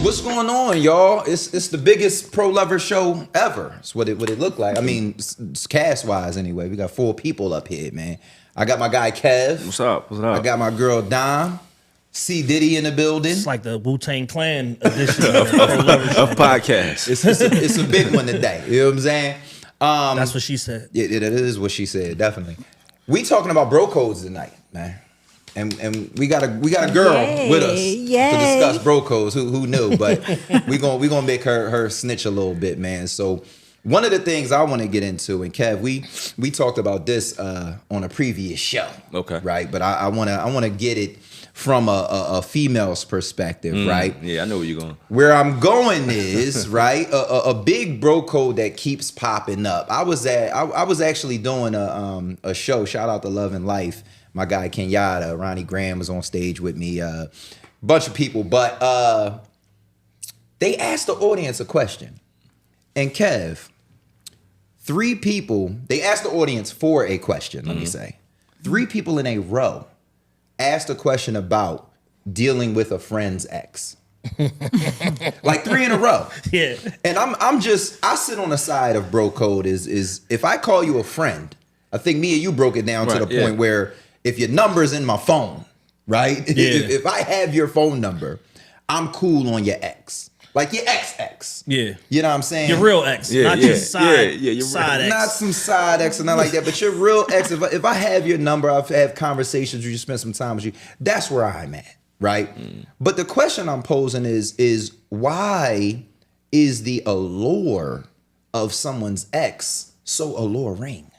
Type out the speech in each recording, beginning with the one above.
What's going on, y'all? It's the biggest pro lover show ever. It's what it looked like. I mean, cast wise anyway. We got 4 people up here, man. I got my guy Kev. What's up? What's up? I got my girl Dom. C Diddy in the building. It's like the Wu-Tang Clan edition of podcast. It's a big one today. You know what I'm saying? That's what she said. Yeah, it is what she said. Definitely. We talking about bro codes tonight, man. And we got a girl with us to discuss bro codes. Who knew? But we gonna make her snitch a little bit, man. So one of the things I want to get into, and Kev, we talked about this on a previous show. Okay. Right. But I wanna get it from a female's perspective, right? Yeah, I know where you're going. Where I'm going is right a big bro code that keeps popping up. I was actually doing a show. Shout out to Love and Life. My guy Kenyatta, Ronnie Graham was on stage with me. Bunch of people, but they asked the audience a question. And Kev, 3 people. They asked the audience for a question. Let me say, 3 people in a row asked a question about dealing with a friend's ex. Like 3 in a row. Yeah. And I sit on the side of bro code is if I call you a friend, I think me and you broke it down to the point where if your number's in my phone, right? Yeah. If I have your phone number, I'm cool on your ex. Like your ex. Yeah. You know what I'm saying? Your real ex. Not just side ex. Not some side ex or nothing like that, but your real ex. If I have your number, I've had conversations with you, spend some time with you, that's where I'm at, right? But the question I'm posing is why is the allure of someone's ex so alluring?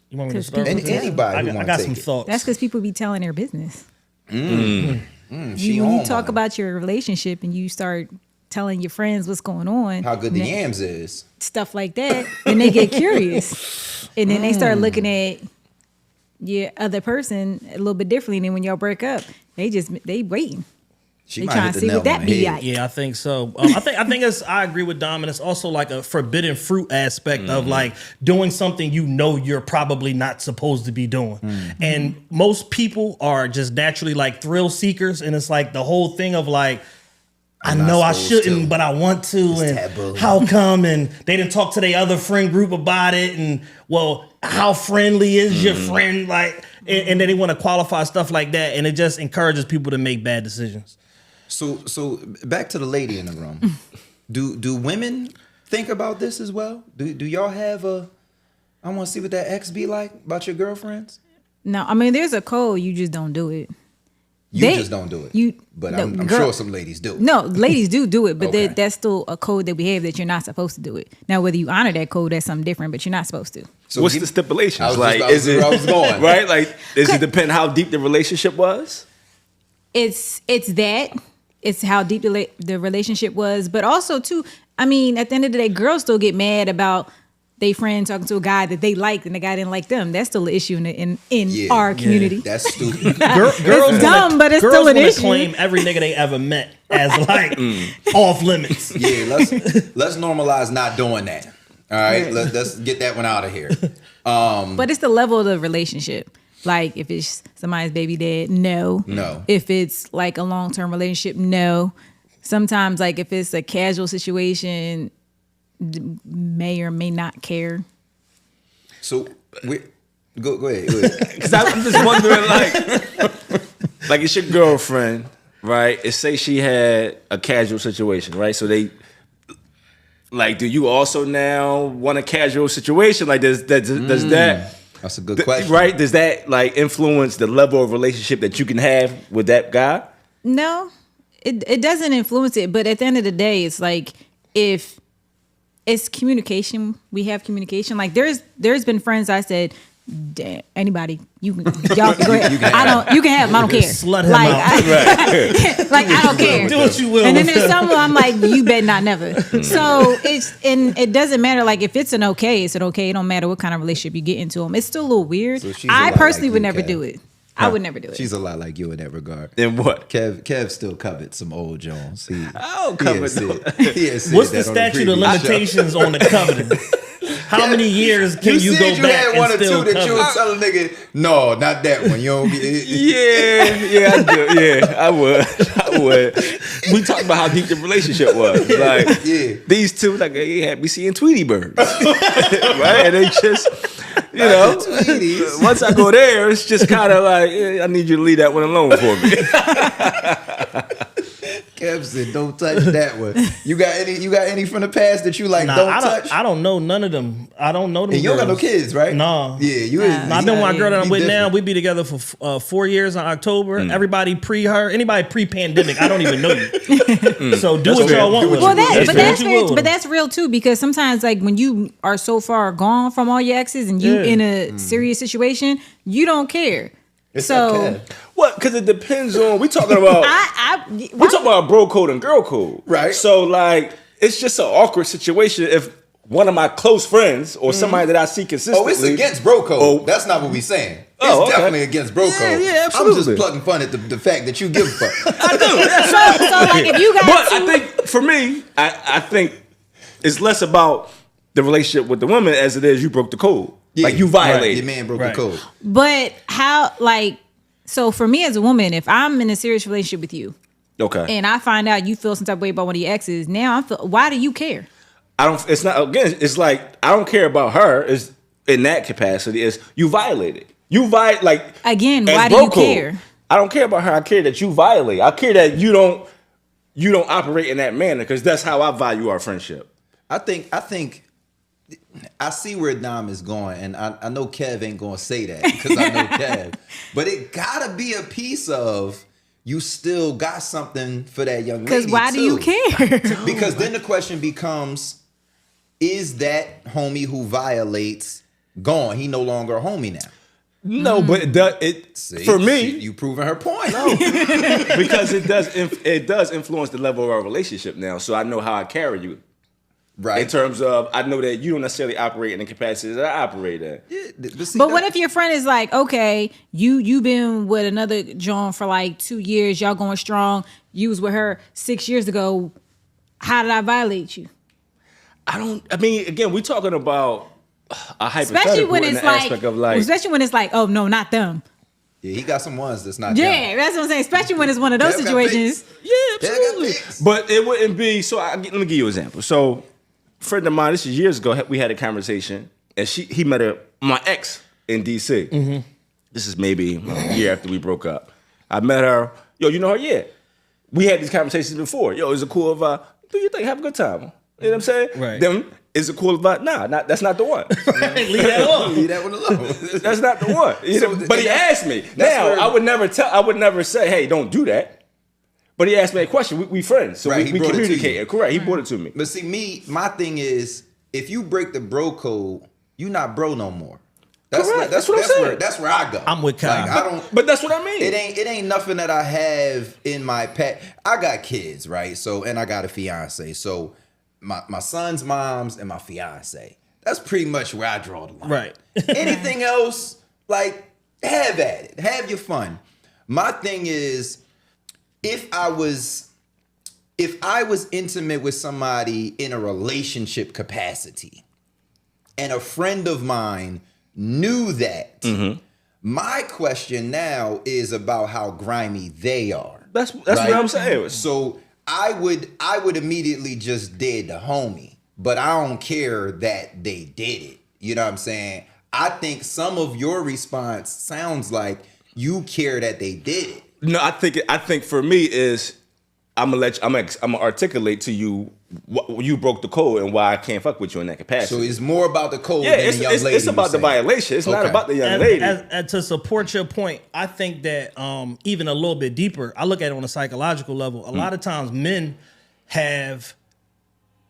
You want me to start? And anybody I got some thoughts. That's because people be telling their business. When When you talk about your relationship and you start telling your friends what's going on, how good the yams is, stuff like that, then they get curious, and then they start looking at your other person a little bit differently. And then when y'all break up, they waiting. She they might trying hit to the see what nail on that the be head. like. Yeah, I think so. I agree with Dom, and it's also like a forbidden fruit aspect of like doing something you know you're probably not supposed to be doing. And most people are just naturally like thrill seekers, and it's like the whole thing of like, I know I shouldn't, but I want to, and taboo. How come? And they didn't talk to their other friend group about it, and well, how friendly is your friend? Like, and then they want to qualify stuff like that, and it just encourages people to make bad decisions. So back to the lady in the room. Do women think about this as well? Do y'all have I want to see what that ex be like about your girlfriends? No, I mean there's a code. You just don't do it. You just don't do it. But I'm girl, sure some ladies do. No, ladies do it, but Okay. that's still a code that we have that you're not supposed to do it. Now, whether you honor that code, that's something different, but you're not supposed to. So What's the stipulations? I was Like, just- is it where I was going. right? Like, does it depend how deep the relationship was? It's that. It's how deep the relationship was, but also too. I mean, at the end of the day, girls still get mad about they friend talking to a guy that they liked and the guy didn't like them. That's still an issue in our community. That's stupid. Girls It's dumb, but it's girls still an wanna issue. claim every nigga they ever met as like off limits. Yeah, let's normalize not doing that. All right, let's get that one out of here. But it's the level of the relationship. Like if it's somebody's baby dad, no. If it's like a long-term relationship, no. Sometimes like if it's a casual situation, may or may not care. So go ahead. Because I'm just wondering, like it's your girlfriend, right? And say she had a casual situation, right? So they, like, do you also now want a casual situation? Like, does that? That's a good question. Right? Does that like influence the level of relationship that you can have with that guy? No, it doesn't influence it. But at the end of the day, it's like if it's communication, we have communication. Like there's been friends I said, damn, anybody, y'all go ahead. You can have them. I don't care. Slut him like, out. Like I don't care. Do what you will. And then there's someone I'm like, you bet not never. So it doesn't matter. Like if it's an okay, it's an okay. It don't matter what kind of relationship you get into them. It's still a little weird. So she's a I lot personally like would you, never Kev. do it. I would never do it. She's a lot like you in that regard. In what? Kev still covered some old Jones. I don't cover What's What's the statute of limitations on the covenant? how many years can you go said back had and one or still two that you cover? would tell a nigga, no, not that one. You don't get it. Yeah, I do. Yeah, I would. We talked about how deep the relationship was. Like, these two, like, they had me seeing Tweety birds, right? And they just, you know, once I go there, it's just kind of like, I need you to leave that one alone for me. Kev said, don't touch that one. You got any from the past that you like? Don't touch. I don't know none of them. I don't know them. And you don't got no kids, right? No. Yeah, you. I've been with my girl that I'm with different. now. We be together for 4 years in October. Everybody anybody pre-pandemic, I don't even know you. So do what y'all want with Well, it. but that's real too, because sometimes like when you are so far gone from all your exes and you in a serious situation, you don't care. It's So okay. What? Because it depends on. We talking about. We talking about bro code and girl code, Right. So like, it's just an awkward situation if one of my close friends or somebody that I see consistently. Oh, it's against bro code. Oh. That's not what we saying. It's Oh, okay. definitely against bro code. yeah, I'm absolutely. just plugging fun at the fact that you give a fuck. I do. so like if you got But I two- think for me, I think it's less about the relationship with the woman as it is you broke the code. Like you violated. Your man broke Right. the code. but how like so for me as a woman, if I'm in a serious relationship with you Okay. and I find out you feel some type of way about one of your exes, now why do you care? I don't. It's not. Again, it's like I don't care about her. Is in that capacity. Is you violated. You like Again, as why do bro you code, care? I don't care about her. I care that you violate. I care that you don't operate in that manner because that's how I value our friendship. I think I see where Dom is going, and I know Kev ain't gonna say that because I know Kev. But it gotta be a piece of you still got something for that young lady. Because why do you care? Because then the question becomes, is that homie who violates gone? He no longer a homie now. No, but it See, for me you proving her point. because it does influence the level of our relationship now. So I know how I carry you. Right. In terms of, I know that you don't necessarily operate in the capacity that I operate in. Yeah, see, But what if your friend is like, okay, you been with another John for like 2 years, y'all going strong. You was with her 6 years ago. How did I violate you? I mean, again, we're talking about a hypothetical Especially when in it's the like, aspect of like, oh no, not them. Yeah, he got some ones that's not Yeah, them. that's what I'm saying. Especially when it's one of those Kev got situations. picks. yeah, Kev got absolutely. picks. But it wouldn't be. So let me give you an example. So, a friend of mine, this is years ago. We had a conversation, and he met my ex in DC. Mm-hmm. This is maybe a year after we broke up. I met her. Yo, you know her? Yeah. We had these conversations before. Yo, is it cool if I do you think have a good time? You know what I'm saying? Right. Then is it cool if I that's not the one. Leave that alone. Leave that one alone. That's not the one. You know, but he asked me. Now where- I would never say, hey, don't do that. But he asked me a question. We friends, so Right, we he brought it to you. communicated. Correct. He brought it to me. But see, my thing is, if you break the bro code, you not bro no more. Correct. That's what I'm saying. That's where I go. I'm with Kyle. Like, I don't. But that's what I mean. It ain't nothing that I have in my pet. I got kids, right? So, and I got a fiance. So, my son's moms and my fiance. That's pretty much where I draw the line. Right. Anything else, like, have at it. Have your fun. My thing is, if I was intimate with somebody in a relationship capacity, and a friend of mine knew that, my question now is about how grimy they are. That's right? what I'm saying. So I would immediately just dead the homie, but I don't care that they did it. You know what I'm saying? I think some of your response sounds like you care that they did it. No, I think for me is I'm gonna articulate to you what you broke the code and why I can't fuck with you in that capacity. So it's more about the code yeah, than the young lady. it's about the violation. It's not Okay. about the young And, lady. and to support your point, I think that even a little bit deeper, I look at it on a psychological level. A lot of times men have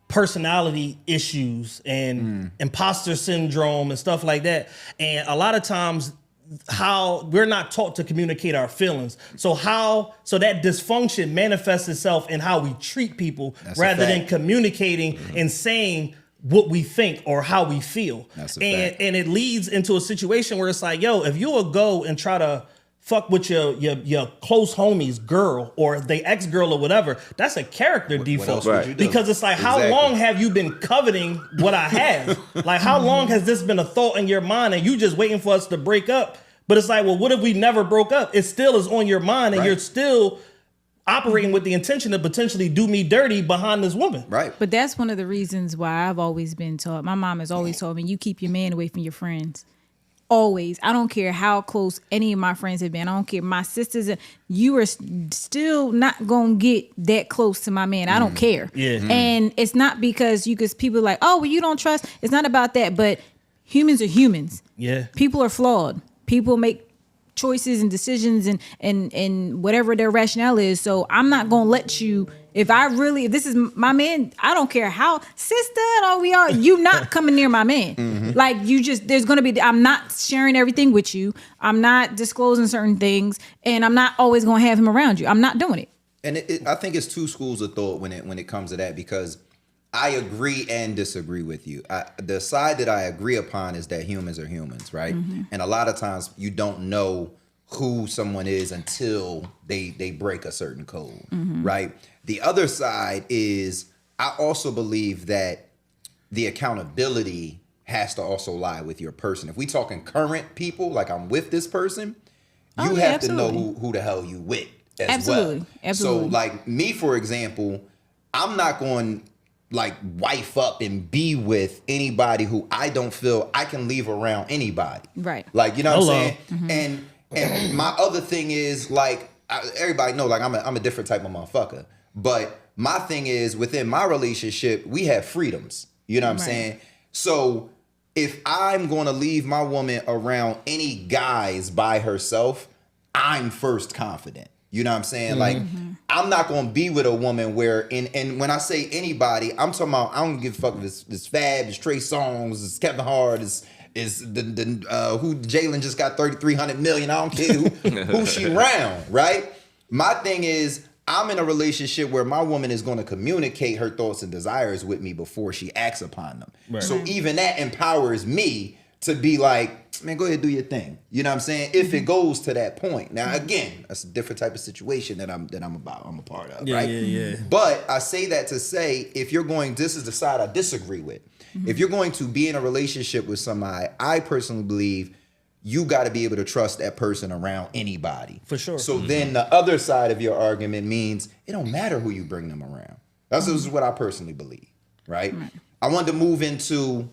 personality issues and imposter syndrome and stuff like that. And a lot of times how we're not taught to communicate our feelings. So that dysfunction manifests itself in how we treat people That's a rather than fact. communicating and saying what we think or how we feel. That's a fact. And it leads into a situation where it's like, yo, if you will go and try to fuck with your close homie's girl or they ex-girl or whatever, that's a character default. else would you do? Because it's like, how Exactly. long have you been coveting what I have? Like, how long has this been a thought in your mind and you just waiting for us to break up? But it's like, well, what if we never broke up? It still is on your mind and Right. you're still operating with the intention to potentially do me dirty behind this woman. Right. But that's one of the reasons why I've always been taught. My mom has always told me, you keep your man away from your friends. Always. I don't care how close any of my friends have been. I don't care. My sisters, you are still not going to get that close to my man. I don't care. Yeah. And it's not because people are like, oh, well, you don't trust. It's not about that. But humans are humans. Yeah. People are flawed. People make choices and decisions and whatever their rationale is. So I'm not gonna let you, if this is my man, I don't care how sister or we are, you not coming near my man. Like I'm not sharing everything with you. I'm not disclosing certain things and I'm not always gonna have him around you. I'm not doing it. And I think it's two schools of thought when it comes to that, because I agree and disagree with you. The side that I agree upon is that humans are humans, right? And a lot of times you don't know who someone is until they break a certain code, right? The other side is I also believe that the accountability has to also lie with your person. If we talking current people, like I'm with this person, you have to know who the hell you with as well. Absolutely. So like me, for example, I'm not going like wife up and be with anybody who I don't feel I can leave around anybody. Right. Like, you know what Hello. I'm saying? And my other thing is like, everybody know like I'm a different type of motherfucker. But my thing is within my relationship, we have freedoms. You know what I'm saying? So if I'm going to leave my woman around any guys by herself, I'm first confident. You know what I'm saying? Like, I'm not going to be with a woman where, and when I say anybody, I'm talking about, I don't give a fuck if it's Fab, it's Trey Songz, it's Kevin Hart, it's who Jalen just got $300 million. I don't care who she round, right? My thing is, I'm in a relationship where my woman is going to communicate her thoughts and desires with me before she acts upon them. Right. So even that empowers me to be like, man, go ahead, do your thing. You know what I'm saying? If it goes to that point. Now, again, that's a different type of situation that I'm a part of, right? Yeah. But I say that to say, if you're going, this is the side I disagree with. If you're going to be in a relationship with somebody, I personally believe you got to be able to trust that person around anybody. For sure. So then the other side of your argument means it don't matter who you bring them around. This is what I personally believe, right? I wanted to move into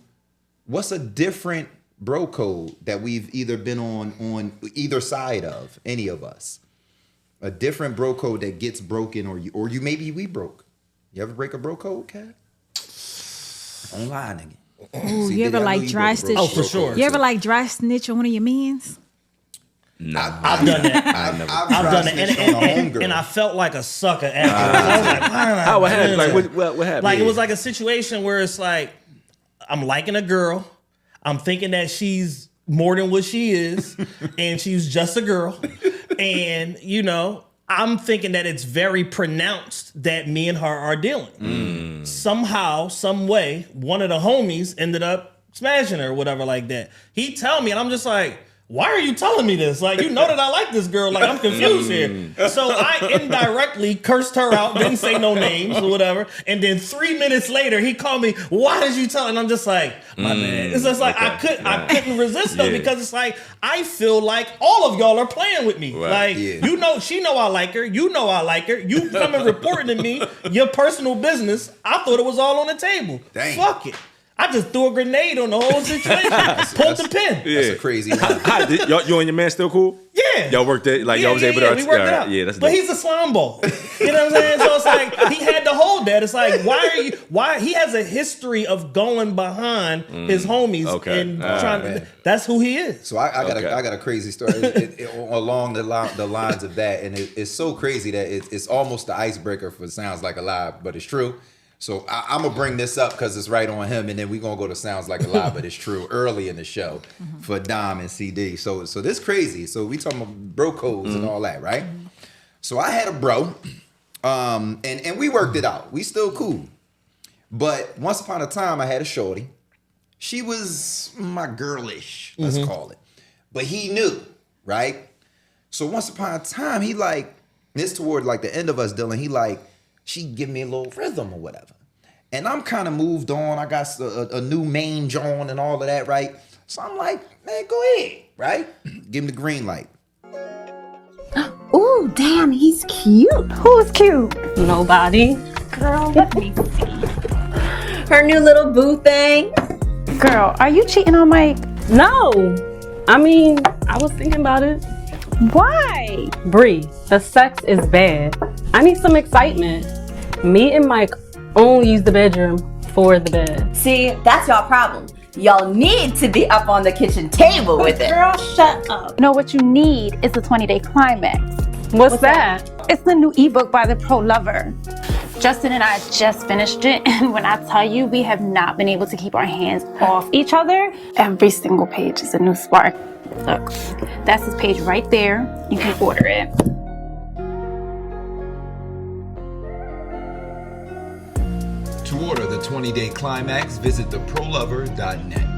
what's a different bro code that we've either been on either side of, any of us. A different bro code that gets broken, or you maybe we broke. You ever break a bro code, Cat? Don't lie, nigga. Ooh, you ever like dry stitch? Oh, for sure. You ever like dry snitch on one of your mans? Nah, I've done that. I've I've done it, and I felt like a sucker after. I was like, How what happened? Like what happened? Like it was like a situation where it's like I'm liking a girl, I'm thinking that she's more than what she is, and she's just a girl, and you know I'm thinking that it's very pronounced that me and her are dealing. Somehow, some way, one of the homies ended up smashing her or whatever like that. He tell me, and I'm just like, why are you telling me this? Like, you know that I like this girl. Like, I'm confused here. So I indirectly cursed her out, didn't say no names or whatever. And then 3 minutes later, he called me, why did you tell? And I'm just like, my man. It's just like, okay. I couldn't resist though, because it's like, I feel like all of y'all are playing with me. Right. Like, you know, she know I like her. You know I like her. You come and reporting to me your personal business. I thought it was all on the table. Dang. Fuck it. I just threw a grenade on the whole situation. Pulled the pin. That's a crazy one. You and your man still cool? Yeah. Y'all worked it? Like, y'all was able to... we worked it out. Yeah, that's but dope. he's a slime ball. You know what I'm saying? So it's like, he had to hold that. It's like, why he has a history of going behind his homies and trying to... That's who he is. So I got a crazy story along the lines of that, and it's so crazy that it's almost the icebreaker for Sounds Like a Lie, but it's true. So I'm gonna bring this up because it's right on him, and then we're gonna go to Sounds Like a Lie, but it's true early in the show for Dom and CD. So this crazy. So we talking about bro codes and all that, right? So I had a bro, and we worked it out. We still cool. But once upon a time, I had a shorty. She was my girlish, let's call it. But he knew, right? So once upon a time, he like, this toward like the end of us dealing, he like, she give me a little rhythm or whatever. And I'm kind of moved on. I got a new main John and all of that, right? So I'm like, man, go ahead, right? Give him the green light. Ooh, damn, he's cute. Who's cute? Nobody. Girl, let me see. Her new little boo thing. Girl, are you cheating on Mike? No. I mean, I was thinking about it. Why? Bree, the sex is bad. I need some excitement. Me and Mike only use the bedroom for the bed. See, that's y'all problem. Y'all need to be up on the kitchen table with it. Girl, shut up. No, what you need is the 20-day climax. What's that? It's the new ebook by the Pro Lover. Justin and I just finished it, and when I tell you we have not been able to keep our hands off each other, every single page is a new spark. Look, that's his page right there. You can order it. To order the 20-day climax, visit theprolover.net.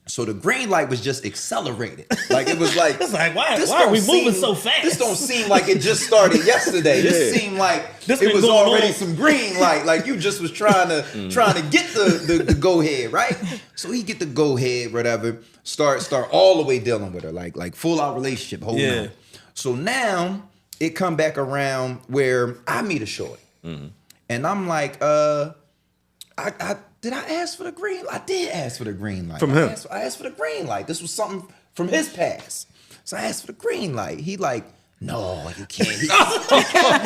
So the green light was just accelerated. Like it was like, It's like, why this are don't we moving seem- so fast? This don't seem like it just started yesterday. This seemed like This it been was going already on. some green light. Like you just was trying to get the go ahead, right? So he get the go ahead, whatever. Start all the way dealing with her, like full out relationship, holding on. So now it come back around where I meet a shorty, and I'm like, did I ask for the green light? I did ask for the green light. From him. I asked for the green light. This was something from his past. So I asked for the green light. He like, no, you can't. He kept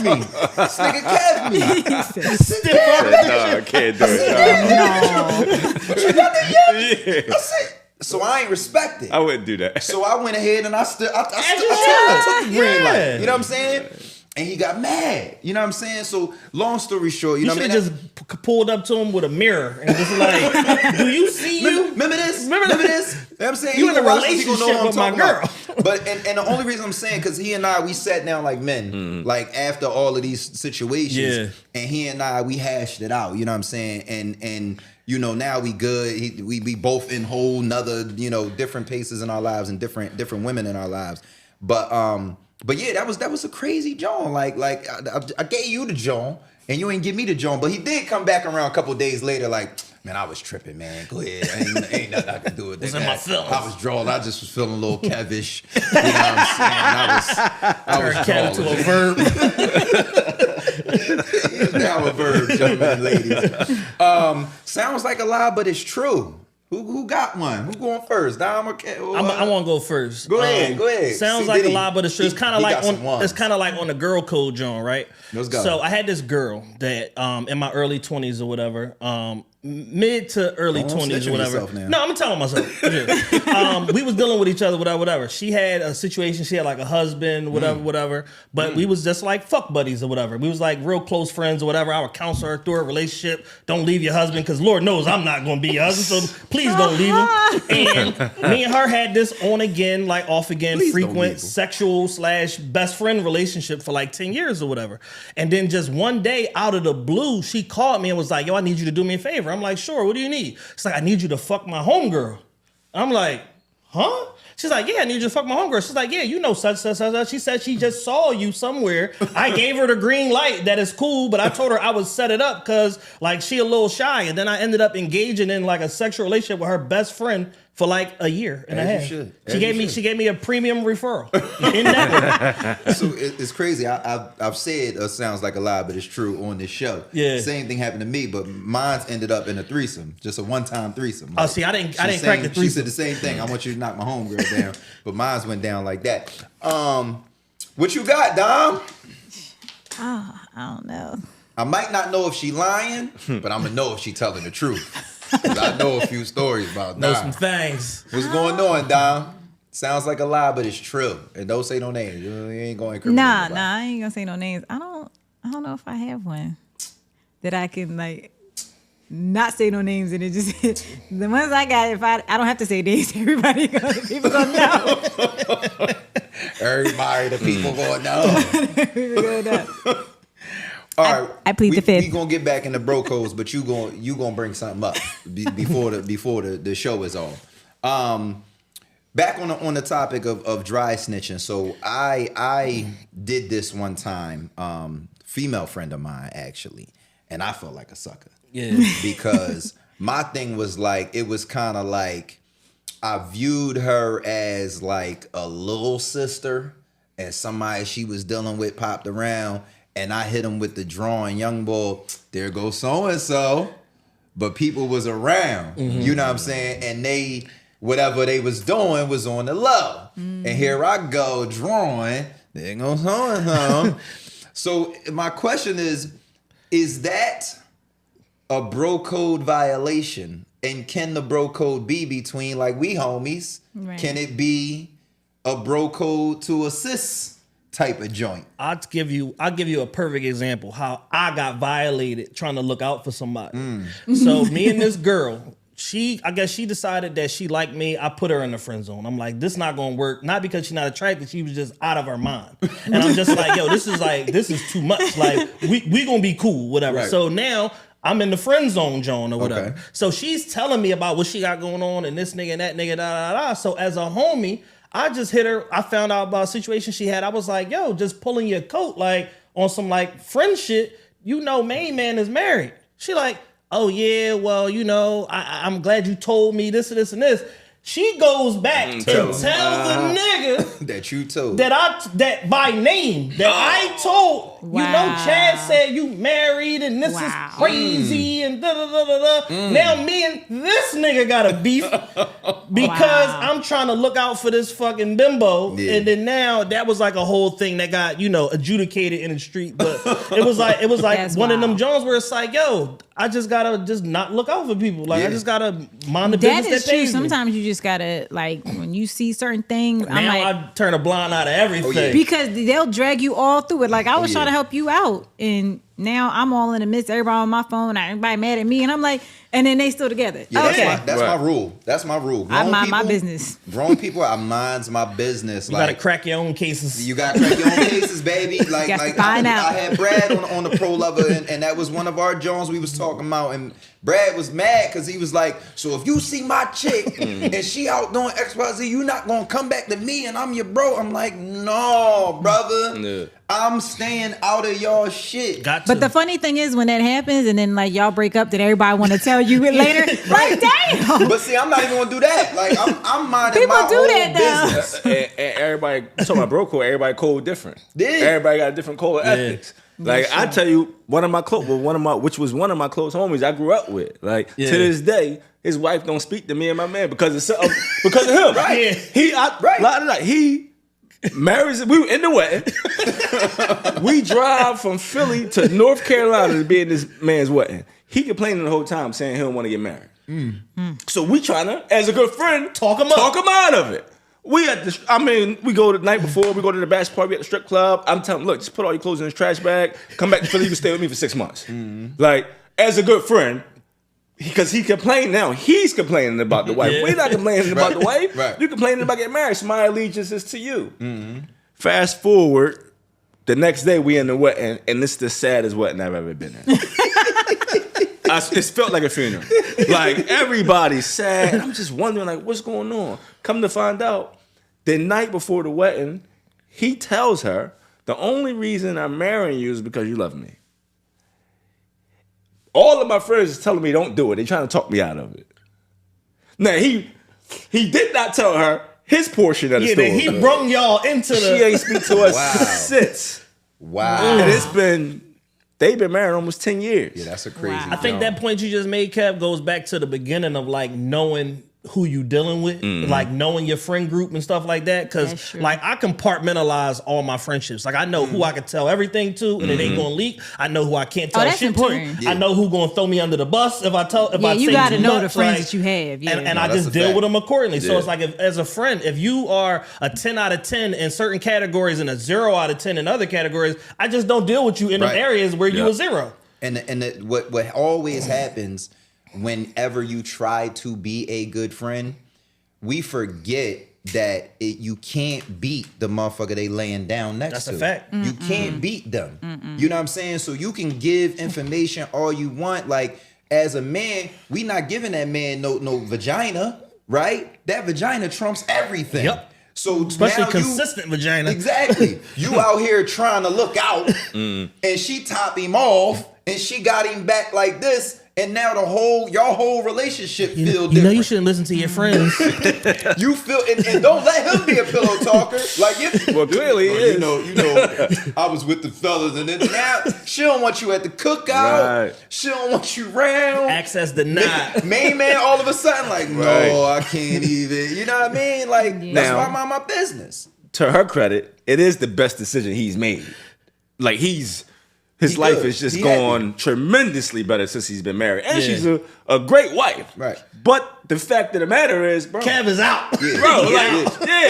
me. This nigga kept me. I said, No, I can't do it. but you got the yeah. I said, so I ain't respect it. I wouldn't do that. So I went ahead and I took the green light. Yeah. You know what I'm saying? And he got mad. You know what I'm saying? So long story short, you You know should what I have mean? just pulled up to him with a mirror and just like, do you see you? Remember this? Remember this? You know what I'm saying? You He in a gonna watch this, he gonna relationship with my talking girl. about. But and the only reason I'm saying, because he and I, we sat down like men, like after all of these situations, Yeah. and he and I, we hashed it out. You know what I'm saying? And you know, now we good. We both in whole nother, you know, different paces in our lives and different women in our lives. But yeah, that was a crazy John. Like I gave you the John, and you ain't give me the John. But he did come back around a couple of days later, like, man, I was tripping, man. Go ahead, ain't nothing I can do with that. Was in my feelings. I was drawing. I just was feeling a little kevish. You know what I'm saying? I was Cat into a drawing. verb. Now a verb, gentlemen and ladies. Sounds like a lie, but it's true. Who got one? Who going first? Dom or Ken? I want to go first. Go ahead. Sounds See, like did a he- lie, but it's true. It's he- kind of he like got some ones. it's kind of like on the girl code, John, right? Let's go. So I had this girl that in my early 20s or whatever, mid to early Don't 20s snitch or on whatever. yourself now. No, I'm telling myself. Yeah. We was dealing with each other, whatever. She had a situation. She had like a husband, whatever. But we was just like fuck buddies or whatever. We was like real close friends or whatever. I would counsel her through a relationship. Don't leave your husband, because Lord knows I'm not going to be your husband. So please don't leave him. And me and her had this on again, like off again, Please don't leave frequent him. sexual / best friend relationship for like 10 years or whatever. And then just one day out of the blue, she called me and was like, yo, I need you to do me a favor. I'm like, sure, what do you need? She's like, I need you to fuck my homegirl. I'm like, huh? She's like, yeah, I need you to fuck my homegirl. She's like, yeah, you know such. She said she just saw you somewhere. I gave her the green light. That is cool, but I told her I would set it up because like she a little shy. And then I ended up engaging in like a sexual relationship with her best friend for like a year and a As you half. should. As She you gave should. me a premium referral in that way. So it's crazy. I've said sounds like a lie, but it's true on this show. Yeah. Same thing happened to me, but mine's ended up in a threesome, just a one-time threesome. Oh, see, I didn't crack the She threesome. said the same thing. I want you to knock my homegirl down, but mine's went down like that. What you got, Dom? I don't know. I might not know if she lying, but I'm gonna know if she telling the truth. 'Cause I know a few stories about Know Dom. some things. What's going on, Dom? Sounds like a lie, but it's true. And don't say no names. You ain't going to incriminate Nah, nobody. I ain't gonna say no names. I don't know if I have one that I can like not say no names and it just the ones I got. If I don't have to say names, people gonna know. Everybody, the people going no. People gonna know. All right, I plead the fifth. We gonna get back in the bro codes, but you gonna bring something up before the show is on. back on the topic of dry snitching. So I did this one time, female friend of mine actually, and I felt like a sucker. Yeah. Because my thing was like, it was kind of like I viewed her as like a little sister, and somebody she was dealing with popped around, and I hit him with the drawing, young boy, there goes so and so, but people was around. You know what I'm saying? And they, whatever they was doing was on the low. And here I go drawing, there goes so and so. So my question is that a bro code violation? And can the bro code be between, like, we homies? Right. Can it be a bro code to a sis type of joint? I'll give you a perfect example how I got violated trying to look out for somebody. So me and this girl, I guess she decided that she liked me. I put her in the friend zone. I'm like, this not gonna work. Not because she's not attracted, she was just out of her mind. And I'm just like, yo, this is too much. Like, we gonna be cool, whatever. Right. So now I'm in the friend zone, John, or whatever. Okay. So she's telling me about what she got going on and this nigga and that nigga, da da da. So as a homie, I just hit her. I found out about a situation she had. I was like, yo, just pulling your coat, like on some like friend shit. You know, main man is married. She like, oh yeah, well, you know, I'm glad you told me this and this and this. She goes back and tells the nigga That you told. that by name that I told. You know, Wow. Chad said you married and this Wow. is crazy and da da da da da. Now me and this nigga got a beef because Wow. I'm trying to look out for this fucking bimbo, Yeah. and then now that was like a whole thing that got, you know, adjudicated in the street. But it was like That's one of them wild. Jones where it's like, yo, I just gotta just not look out for people. Like Yeah. I just gotta mind the That business is that true. pays me. Sometimes you just gotta, like, when you see certain things, I'm Now like, I turn a blind eye to everything. yeah. because they'll drag you all through it. Like, I was yeah. trying to help you out, and now I'm all in the midst. Everybody on my phone, everybody mad at me, and I'm like, and then they still together. Yeah, Okay, that's Right. my rule. That's my rule. I Grown mind my people- business. Grown people, I minds my business. You gotta crack your own cases. You gotta crack your own cases, baby. Like, Got to like find I out. had Brad on the Pro Lover, and that was one of our Jones we was talking about. And Brad was mad because he was like, "So if you see my chick and she out doing XYZ, you not gonna come back to me and I'm your bro?" I'm like, "No, brother, Yeah. I'm staying out of y'all shit." Got to. But the funny thing is, when that happens, and then like y'all break up, then everybody want to tell you it later. Like, damn. But see, I'm not even gonna do that. Like, I'm minding People my do own that, though. business. And everybody talking about bro code, everybody code different. Yeah. Everybody got a different code of ethics. Like I tell you, which was one of my close homies I grew up with. Like Yeah. to this day, his wife don't speak to me and my man because of him. Right. Right. He marries. We were in the wedding. We drive from Philly to North Carolina to be in this man's wedding. He complaining the whole time saying he don't want to get married. So we trying to, as a good friend, Talk him out of it. We go the night before, we go to the bachelor party at the strip club. I'm telling him, look, just put all your clothes in this trash bag, come back to Philly, you can stay with me for 6 months. Like, as a good friend, because he complained now, he's complaining about the wife. Yeah. We're not complaining about the wife. Right. You're complaining about getting married, so my allegiance is to you. Fast forward, the next day we in the wedding, and this is the saddest wedding I've ever been in. It felt like a funeral. Like, everybody's sad. And I'm just wondering, like, what's going on? Come to find out, the night before the wedding, he tells her, the only reason I'm marrying you is because you love me. All of my friends is telling me don't do it. They're trying to talk me out of it. Now, he did not tell her his portion of the story. He brung y'all into She the. ain't speak to us Wow. since. Wow. And they've been married almost 10 years. Yeah, that's a crazy. Wow. I think that point you just made, Kev, goes back to the beginning of like knowing who you dealing with, like knowing your friend group and stuff like that. That's Cause true. like I compartmentalize all my friendships. Like I know who I can tell everything to and it ain't gonna leak. I know who I can't tell that's shit important. to. I know who gonna throw me under the bus if I You say got to too know much, the friends like, that you have. Yeah. and No, I that's just a deal fact. with them accordingly. So Yeah. it's like as a friend, if you are a 10 out of 10 in certain categories and a 0 out of 10 in other categories, I just don't deal with you in Right. them areas where you Yeah. a 0. What always happens whenever you try to be a good friend, we forget that you can't beat the motherfucker they laying down next That's to. a fact. You can't beat them. You know what I'm saying? So you can give information all you want. Like, as a man, we not giving that man no vagina. right? That vagina trumps everything. Yep. So Especially now consistent vagina. Exactly. You out here trying to look out, and she top him off, and she got him back like this, and now your whole relationship feel different. You know you shouldn't listen to your friends. You feel and don't let him be a pillow talker. Like if Well, clearly he is. you know, I was with the fellas, and then now she don't want you at the cookout. Right. She don't want you round. Access denied. Main man, all of a sudden, like, no, Right. I can't even. You know what I mean? Like, that's Now- why I'm on my business. To her credit, it is the best decision he's made. Like his life good. is just He gone tremendously better since he's been married, and Yeah. she's a great wife. Right. But the fact of the matter is, bro, Kev is out. Yeah. bro, Yeah.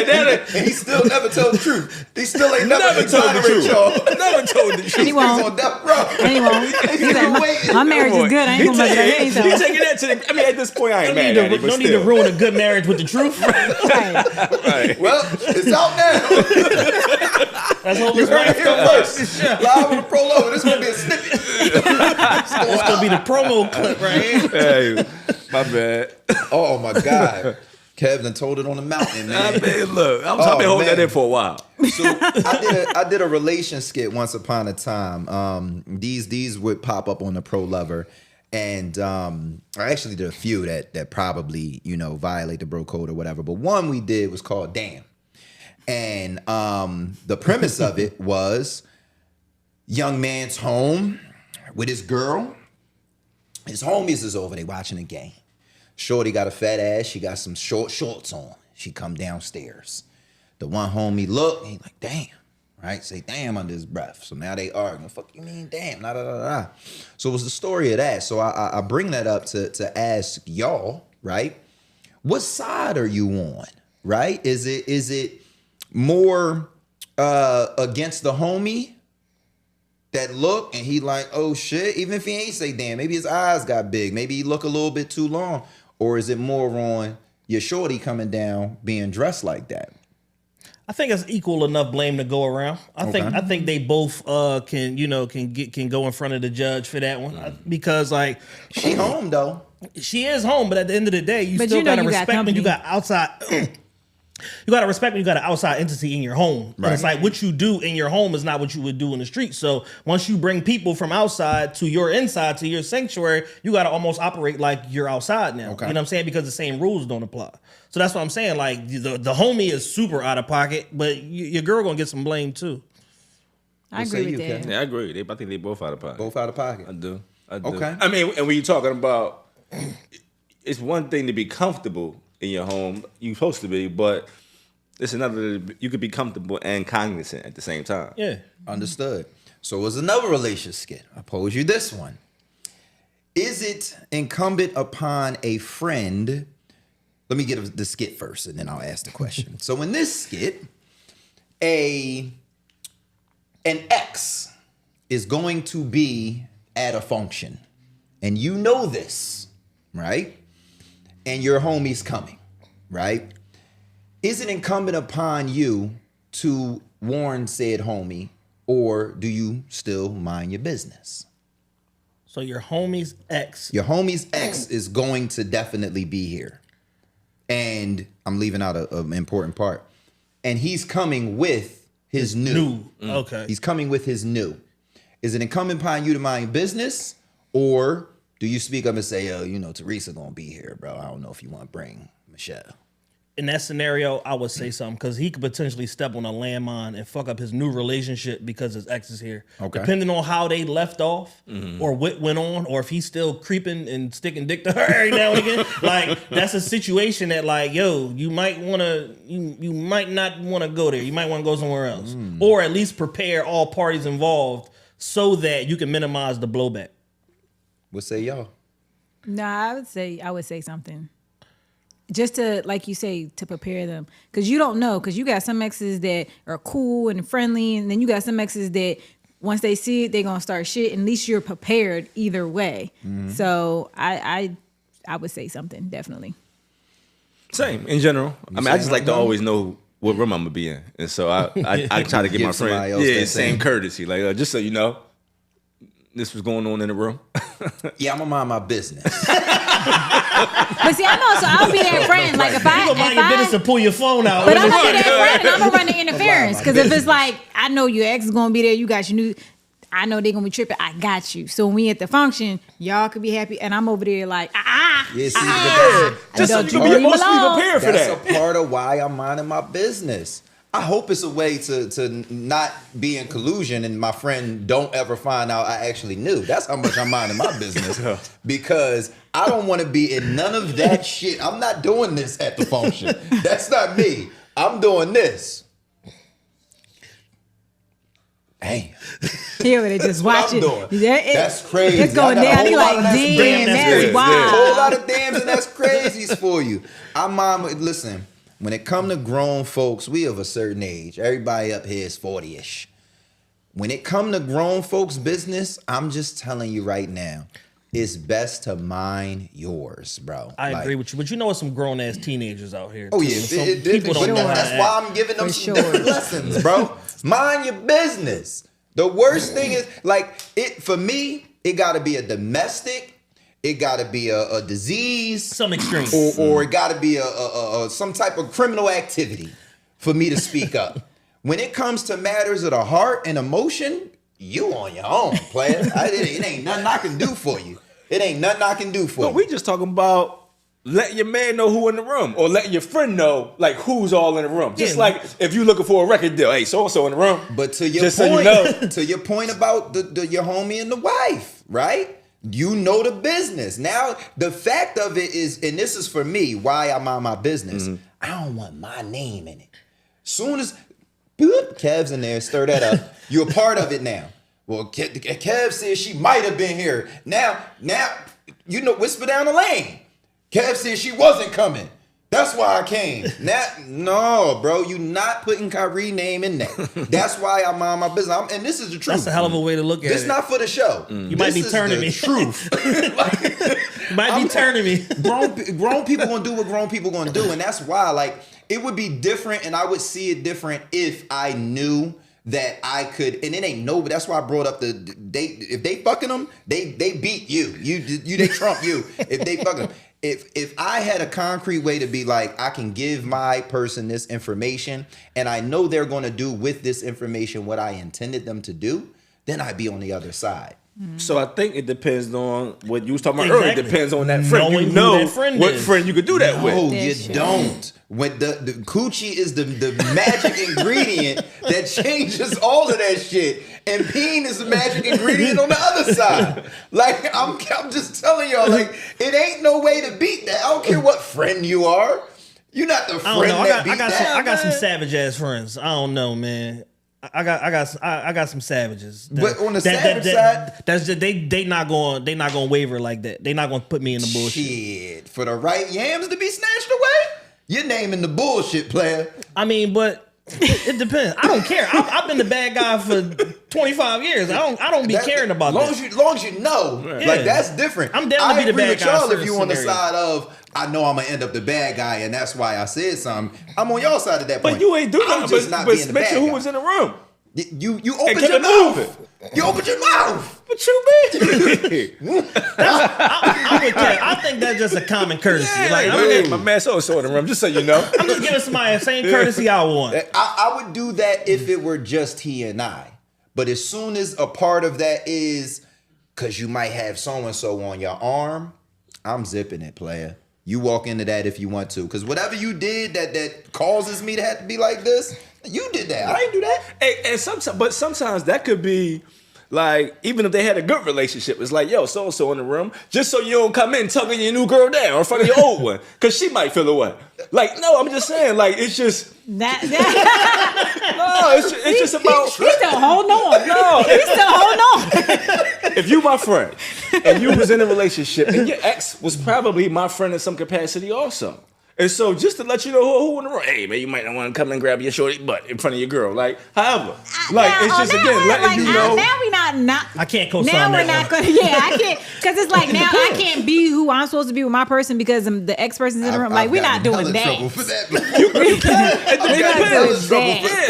that And he still never told the truth. He still ain't never never told the exonerate truth. y'all. Never told the And truth. he won't. He's on death row. And he won't. He's like, my marriage is good. I ain't gonna mess with that. He taking that to the. I mean, at this point, I ain't mad at it, but No need to still. ruin a good marriage with the truth. Right. Well, it's out now. Let's hope You his heard wife it here comes. first. Live with the Pro Lover. This is gonna be a snippet. It's gonna be the promo clip right here. Hey, my bad. Oh my God. Kev done told it on the mountain, man. I mean, look, I've Oh, been holding that man. in for a while. So I did a relation skit once upon a time. These would pop up on the Pro Lover, and I actually did a few that probably violate the bro code or whatever. But one we did was called Damn, and the premise of it was young man's home with his girl. His homies is over. They watching a game. Shorty got a fat ass. She got some short shorts on. She come downstairs. The one homie look, and he like, damn, right? Say damn under his breath. So now they arguing. Fuck you mean damn? Nah, nah, nah, nah. So it was the story of that. So I bring that up to ask y'all, right? What side are you on, right? Is it more against the homie that look and he like, oh shit, even if he ain't say damn, maybe his eyes got big, maybe he look a little bit too long, or is it more on your shorty coming down being dressed like that? I think it's equal enough blame to go around. I think they both can go in front of the judge for that one because like She home though. she is home, but at the end of the day, you But still you know gotta you got respect when you company. got outside. You gotta respect when you got an outside entity in your home. And it's like what you do in your home is not what you would do in the street. So once you bring people from outside to your inside, to your sanctuary, you gotta almost operate like you're outside now. Okay. You know what I'm saying? Because the same rules don't apply. So that's what I'm saying. Like the homie is super out of pocket, but your girl gonna get some blame too. I say agree you, with Ken? that. Yeah, I agree. I think they both out of pocket. Both out of pocket. I do. Okay. I mean, and when you're talking about, it's one thing to be comfortable in your home. You're supposed to be, but it's another. You could be comfortable and cognizant at the same time. Yeah. Understood. So it was another relation skit. I pose you this one. Is it incumbent upon a friend? Let me get the skit first, and then I'll ask the question. So in this skit, an ex is going to be at a function, and you know this, right? And your homie's coming, right? Is it incumbent upon you to warn said homie, or do you still mind your business? So your homie's ex. Your homie's ex is going to definitely be here. And I'm leaving out an important part. And he's coming with his new. Okay. He's coming with his new. Is it incumbent upon you to mind your business, or do you speak up and say, oh, Teresa gonna be here, bro. I don't know if you want to bring Michelle. In that scenario, I would say something because he could potentially step on a landmine and fuck up his new relationship because his ex is here. Okay. Depending on how they left off or what went on, or if he's still creeping and sticking dick to her every now and again, like that's a situation that like, yo, you might want to, you might not want to go there. You might want to go somewhere else, or at least prepare all parties involved so that you can minimize the blowback. What say y'all? No, I would say something. Just to, like you say, to prepare them. Because you don't know. Because you got some exes that are cool and friendly. And then you got some exes that once they see it, they're going to start shit. And at least you're prepared either way. So I would say something, definitely. Same in general. I mean, I just like to no? always know what room I'm gonna be in, and so I try to give my somebody friend else that same same- courtesy, like just so you know, this was going on in the room. Yeah, I'm gonna mind my business. But see, I know, so I'll be that friend. Like if You gonna mind your business and pull your phone out. but I'm gonna be that friend and I'm gonna run the interference. Because if it's like, I know your ex is gonna be there, you got your new, I know they're gonna be tripping, I got you. So when we at the function, y'all could be happy, and I'm over there like, Yeah, see, Just so you can be leave emotionally alone. prepared for that's that. a part of why I'm minding my business. I hope it's a way to not be in collusion and my friend don't ever find out I actually knew. That's how much I'm minding my business. Because I don't want to be in none of that shit. I'm not doing this at the function. That's not me. I'm doing this. Damn. He over there just what watching. I'm doing. That's crazy. It's going I got a down. He whole lot like, of that's damn, crazy. that's Yeah. wild. Whole lot of dams and that's crazies for you. Listen, when it come to grown folks, we of a certain age. Everybody up here is 40-ish. When it come to grown folks' business, I'm just telling you right now, it's best to mind yours, bro. I agree with you, but you know some grown ass teenagers out here. Oh too. yeah, Some but people don't know how that's to why act. I'm giving them For some sure. different lessons, bro. Mind your business. The worst thing is for me, it got to be a domestic. It got to be a disease, Some extreme. or it got to be a some type of criminal activity for me to speak up. When it comes to matters of the heart and emotion, you on your own, player. It ain't nothing I can do for you. It ain't nothing I can do for No, you. we just talking about letting your man know who in the room, or letting your friend know like who's all in the room. Just Yeah. like if you looking for a record deal, hey, so and so in the room. But to your Just point, so you know. to your point about your homie and the wife, right? You know the business. Now, the fact of it is, and this is for me, why I'm on my business. I don't want my name in it. Soon as boop, Kev's in there, stir that up. You're a part of it now. Well, Kev said she might have been here. Now, you know, whisper down the lane. Kev said she wasn't coming. That's why I came. No, bro, you not putting Kyrie's name in there. That's why I'm on my business. And this is the truth. That's a hell of a way to look at This it. not for the show. You might be This is turning the me. Truth. You might be turning me. grown people gonna do what grown people gonna do, and that's why it would be different, and I would see it different if I knew that I could. And it ain't no, but that's why I brought up if they fucking them, they beat you. They trump you if they fucking them. If I had a concrete way to be like, I can give my person this information and I know they're going to do with this information what I intended them to do, then I'd be on the other side. So I think it depends on what you was talking about earlier. It Exactly. depends on that friend. Knowing You who know that friend what is. friend you could do that No, with. you That's true. don't. When the coochie is the magic ingredient that changes all of that shit, and peen is the magic ingredient on the other side. Like I'm just telling y'all, like it ain't no way to beat that. I don't care what friend you are. You're not the I friend don't know. that beat that. I got some savage ass friends. I don't know, man. I got some savages. But on the savage side, that's just, they not going waver like that. They not going to put me in the bullshit. shit, for the right yams to be snatched away, you're naming the bullshit, player. I mean, but it depends. I don't care. I've been the bad guy for 25 years. I don't be caring about that. As long as you know, Yeah. like that's different. I'm down to be the agree bad with guy y'all in if you on the certain side of I know I'm gonna end up the bad guy and that's why I said something. I'm on y'all side of that point. But you ain't do I'm nothing. just not But being the make bad sure who guy. was in the room. You And opened keep your it mouth. moving. You opened your mouth. What you mean? I'm with Kev. I think that's just a common courtesy. Like, Hey, my man so in the room, just so you know. I'm just giving somebody the same courtesy I want. I would do that if it were just he and I. But as soon as a part of that is because you might have so-and-so on your arm, I'm zipping it, player. You walk into that if you want to. Because whatever you did that causes me to have to be like this, you did that. I ain't do that. And sometimes that could be like, even if they had a good relationship, it's like, yo, so-and-so in the room, just so you don't come in tugging your new girl down in front of your old one, because she might feel away. Like, no, I'm just saying, like, it's just, That no, it's just about, he's still holding on. no, He's still holding on. if you my friend, and you was in a relationship, and your ex was probably my friend in some capacity also. And so just to let you know who in the room, hey man, you might not want to come and grab your shorty butt in front of your girl. Like, however, like Now, it's just now again we're letting like, you know. Now we not. I can't co-sign Now we're that not one. gonna. Yeah, I can't because it's like now I can't be who I'm supposed to be with my person because the ex person's in the room. Like we're not doing that. Trouble for that. We're not doing that.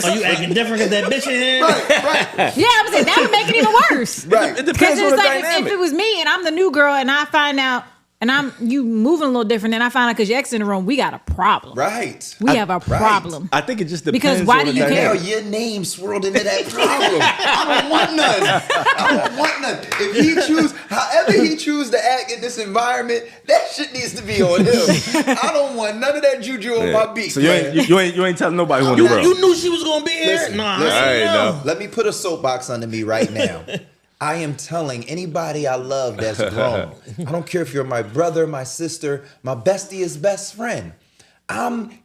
Are you acting different because that bitch in here? Right. Yeah, I'm saying that would make it even worse. Right. It Because depends on it's the like if dynamic. it was me and I'm the new girl and I find out, and you moving a little different, and I found out because your ex in the room, we got a problem. Right. We have a problem. I think it just depends. Because why on do the you care? Hell, dynamic. your name swirled into that problem. I don't want none. If he choose, however he choose to act in this environment, that shit needs to be on him. I don't want none of that juju on my beat. So you ain't telling nobody who in the world. You knew she was gonna be here? Listen, Nah, listen. I ain't know. Let me put a soapbox under me right now. I am telling anybody I love that's grown. I don't care if you're my brother, my sister, my bestie's best friend.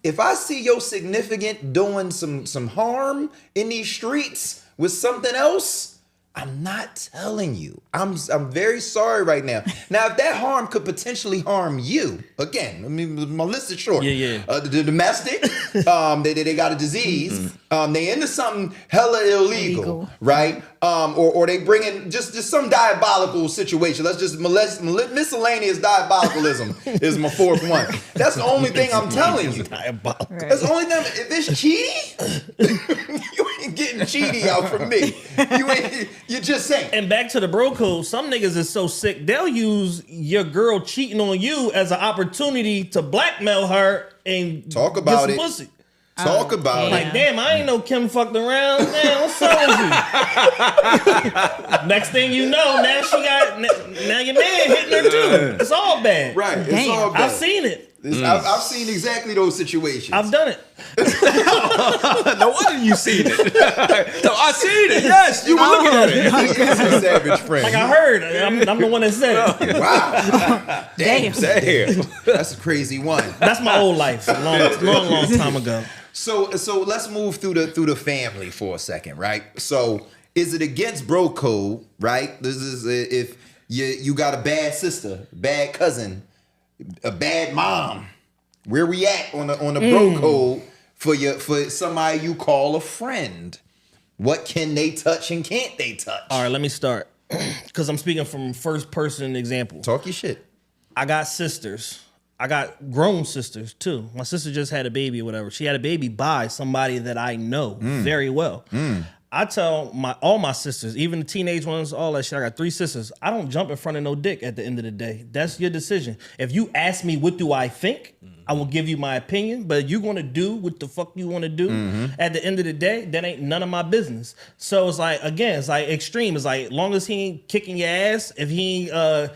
If I see your significant doing some harm in these streets with something else, I'm not telling you. I'm very sorry right now. Now, if that harm could potentially harm you, again, I mean, my list is short. Yeah. The domestic, they got a disease. They into something hella illegal. Right? Or they bring in just some diabolical situation. Let's just miscellaneous diabolicalism is my fourth one. That's the only thing I'm telling you. Diabolical. That's the only thing. If it's cheating, you ain't getting cheaty out from me. You just saying. And back to the bro code, some niggas is so sick, they'll use your girl cheating on you as an opportunity to blackmail her and Talk about get it. some pussy. Talk about Like, it. damn, I ain't know Kim fucked around. Man, what's up with you? Next thing you know, now your man hitting her too. It's all bad. Right. It's Damn. all bad. I've seen it. I've seen exactly those situations. I've done it. No wonder you seen it. No, I seen it. Yes, you were looking at it. He's a savage friend. Like I heard, I'm the one that said it. Wow. Damn. Damn. That's a crazy one. That's my old life, a long time ago. So let's move through the family for a second, right? So is it against bro code, right? This is if you got a bad sister, bad cousin, a bad mom. Where we at on the bro code for somebody you call a friend? What can they touch and can't they touch? All right, let me start. Because I'm speaking from first person example. Talk your shit. I got sisters. I got grown sisters too. My sister just had a baby or whatever. She had a baby by somebody that I know very well. I tell all my sisters, even the teenage ones, all that shit. I got 3 sisters. I don't jump in front of no dick at the end of the day. That's your decision. If you ask me what do I think, I will give you my opinion. But you're gonna do what the fuck you want to do. At the end of the day, that ain't none of my business. So it's like, again, it's like extreme. It's like, long as he ain't kicking your ass, if he ain't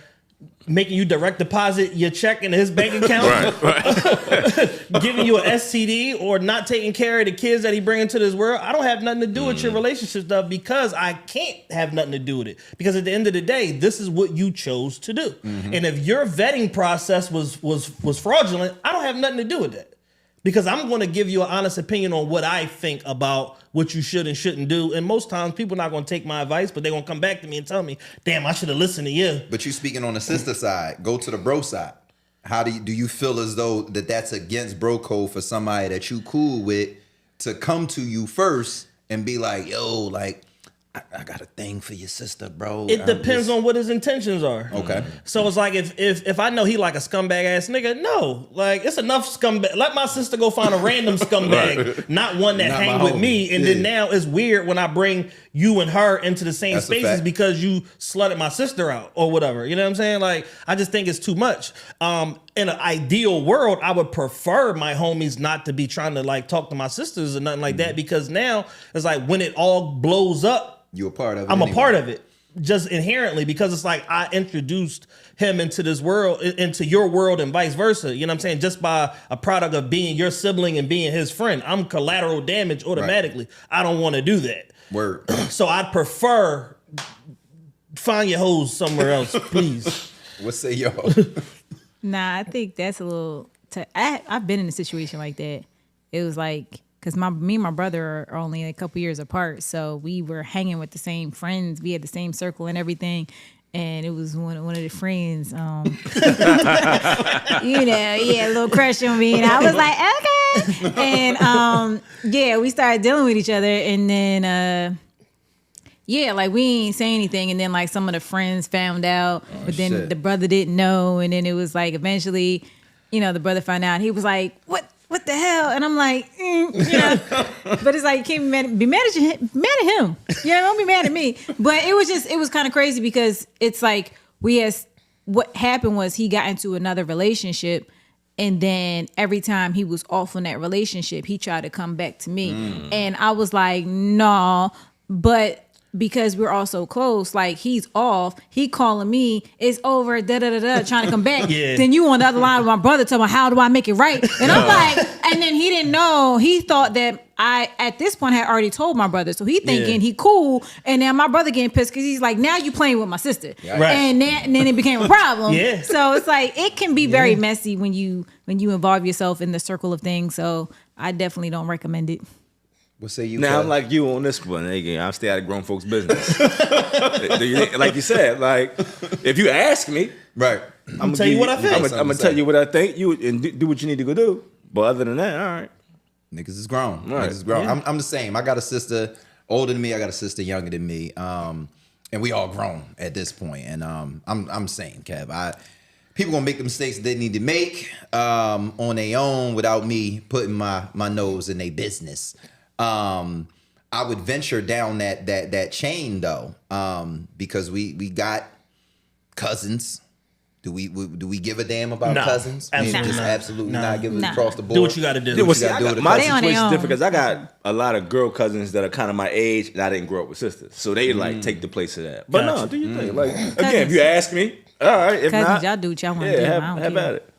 making you direct deposit your check into his bank account, giving you an STD, or not taking care of the kids that he bring into this world, I don't have nothing to do with your relationship stuff, because I can't have nothing to do with it. Because at the end of the day, this is what you chose to do. And if your vetting process was fraudulent, I don't have nothing to do with that. Because I'm going to give you an honest opinion on what I think about what you should and shouldn't do. And most times people are not going to take my advice, but they're going to come back to me and tell me, damn, I should have listened to you. But you speaking on the sister side, go to the bro side. How do you feel as though that's against bro code for somebody that you cool with to come to you first and be like, yo, like, I got a thing for your sister, bro. It depends on what his intentions are. Okay. So it's like, if I know he like a scumbag ass nigga, no. Like, it's enough scumbag. Let my sister go find a random scumbag, not one that Not hang my with homie. me. And then now it's weird when I bring you and her into the same That's a spaces fact. because you slutted my sister out or whatever. You know what I'm saying? Like, I just think it's too much. In an ideal world, I would prefer my homies not to be trying to like talk to my sisters or nothing like that, because now it's like when it all blows up, You a part of it. I'm anyway. a part of it just inherently, because it's like I introduced him into this world, into your world, and vice versa. You know what I'm saying? Just by a product of being your sibling and being his friend, I'm collateral damage automatically. I don't want to do that. Word. So I'd prefer find your hoes somewhere else, please. What say y'all? Nah, I think that's a little. I've been in a situation like that. It was like, because me and my brother are only a couple years apart, so we were hanging with the same friends. We had the same circle and everything. And it was one of the friends, he had a little crush on me, and I was like, okay. And we started dealing with each other, and then like we ain't say anything, and then like some of the friends found out, but then shit. the brother didn't know, and then it was like eventually, the brother found out. He was like, what the hell? And I'm like, but it's like, you can't be mad at him. Don't be mad at me. But it was kind of crazy, because it's like we had what happened was he got into another relationship, and then every time he was off in that relationship, he tried to come back to me. And I was like, no, but because we're all so close, like he's off, he calling me, it's over, trying to come back. Then you on the other line with my brother talking about how do I make it right? And I'm like, and then he didn't know, he thought that I at this point had already told my brother. So he thinking he cool, and now my brother getting pissed because he's like, now you playing with my sister. And then it became a problem. So it's like it can be very messy when you involve yourself in the circle of things. So I definitely don't recommend it. What say you? Now I'm like you on this one. Again, I'm stay out of grown folks' business. Like you said, like if you ask me, right, I'm gonna tell you what I think. I'm gonna tell you what I think. You and do what you need to go do. But other than that, all right. Niggas is grown. Right. Niggas is grown. I'm the same. I got a sister older than me. I got a sister younger than me. And we all grown at this point. And I'm saying, Kev, people gonna make the mistakes that they need to make on their own without me putting my nose in their business. I would venture down that chain though, because we got cousins. Do we give a damn about cousins? Absolutely not. Give it across the board. Do what you got to do. My situation is different because I got a lot of girl cousins that are kind of my age, and I didn't grow up with sisters, so they like take the place of that. But no, do you think? Like again, if you ask me, all right. If Cousins, not, y'all do what y'all want to do. have at it.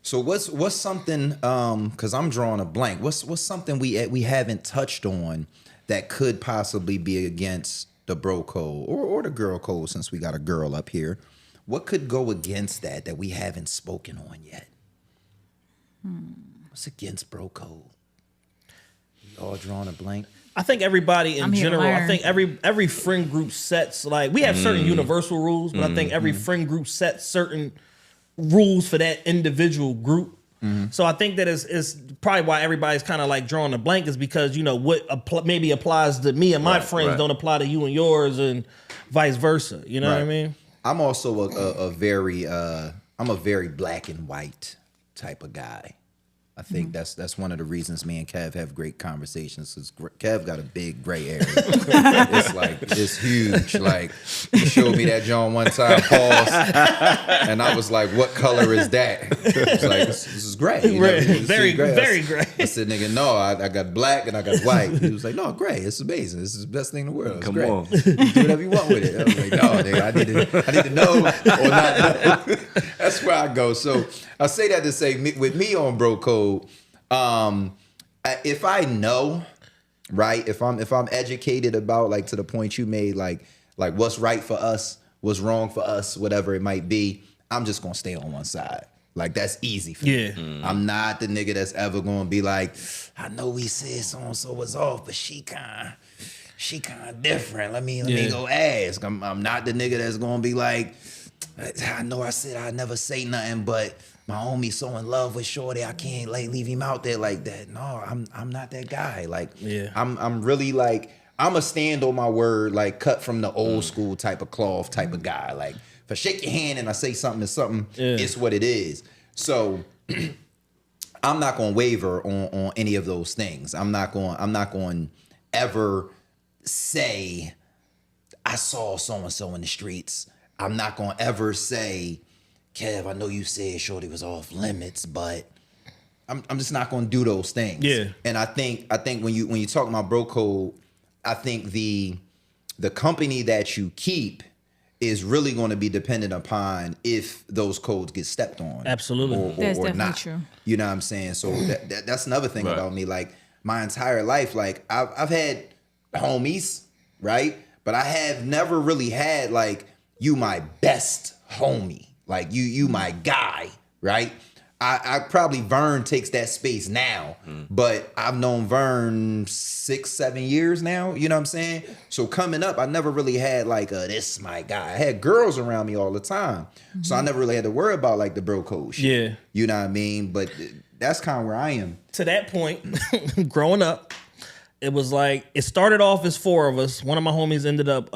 So what's something? Because I'm drawing a blank. What's something we haven't touched on that could possibly be against the bro code or the girl code? Since we got a girl up here, what could go against that we haven't spoken on yet? What's against bro code? You all drawing a blank. I think everybody in general, I think every friend group sets, like, we have certain universal rules, but I think every friend group sets certain rules for that individual group. So I think that is probably why everybody's kind of like drawing a blank, is because, you know, what maybe applies to me and my friends don't apply to you and yours, and vice versa. You know what I mean? I'm also a very black and white type of guy. I think that's one of the reasons me and Kev have great conversations, because Kev got a big gray area. it's huge. Like, he showed me that John one time, pause, and I was like, what color is that? It's like, this is gray. You know? Very gray. I said, nigga, no, I got black and I got white. He was like, no, gray. It's amazing. This is the best thing in the world. It's Come great. on. You do whatever you want with it. I was like, no, nigga, I need to know or not know. That's where I go. So I say that to say, with me on bro code, if I know, right, if I'm educated about, like, to the point you made, like what's right for us, what's wrong for us, whatever it might be, I'm just gonna stay on one side. Like, that's easy for me. I'm not the nigga that's ever gonna be like, I know we said so and so was off, but she kind of different. Let me go ask. I'm not the nigga that's gonna be like, I know I said I'd never say nothing, but my homie so in love with Shorty, I can't like leave him out there like that. No, I'm not that guy. Like, I'm really like, I'm a stand on my word, like cut from the old school type of cloth type of guy. Like, if I shake your hand and I say something, it's what it is. So I'm not gonna waver on any of those things. I'm not going ever say I saw so and so in the streets. I'm not gonna ever say, Kev, I know you said Shorty was off limits, but I'm just not gonna do those things. And I think when you talk about bro code, I think the company that you keep is really going to be dependent upon if those codes get stepped on. Absolutely. That's or definitely not. true. You know what I'm saying? So that's another thing about me. Like, my entire life, like, I've had homies, right? But I have never really had, like, you my best homie. Like, you my guy, right? I probably, Vern takes that space now, but I've known Vern 6-7 years now, you know what I'm saying? So coming up, I never really had like this my guy. I had girls around me all the time. So I never really had to worry about like the bro code shit. You know what I mean? But that's kind of where I am. To that point, growing up, it was like, it started off as 4 of us. One of my homies ended up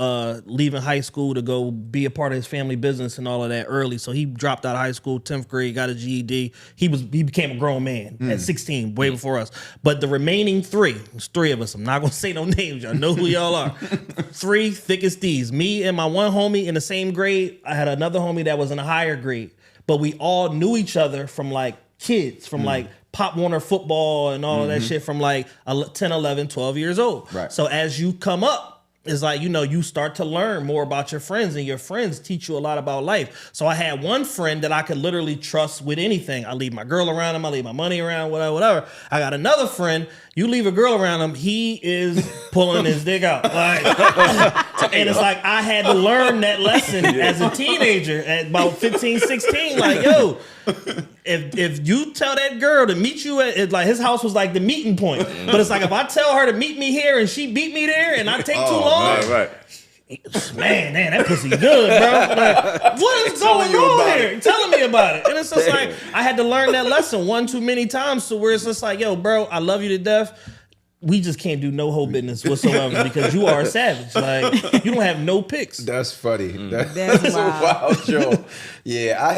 leaving high school to go be a part of his family business and all of that early. So he dropped out of high school, 10th grade, got a GED. He became a grown man at 16, way before us. But the remaining 3, there's 3 of us. I'm not gonna say no names. Y'all know who y'all are. 3 thick as thieves. Me and my one homie in the same grade. I had another homie that was in a higher grade. But we all knew each other from like kids, from like Pop Warner football and all of that shit from like 10, 11, 12 years old. Right. So as you come up, it's like, you know, you start to learn more about your friends, and your friends teach you a lot about life. So I had one friend that I could literally trust with anything. I leave my girl around him. I leave my money around, whatever. I got another friend. You leave a girl around him, he is pulling his dick out. Like, and it's like, I had to learn that lesson as a teenager at about 15, 16. Like, yo, if you tell that girl to meet you at, like, his house was like the meeting point. But it's like, if I tell her to meet me here and she beat me there and I take too long, Right. man, that pussy good, bro. Like, what is going on here? Telling me about it. And it's just like, I had to learn that lesson one too many times, to where it's just like, yo, bro, I love you to death. We just can't do no whole business whatsoever because you are a savage. Like, you don't have no picks. That's funny. That's a wild joke. Yeah, I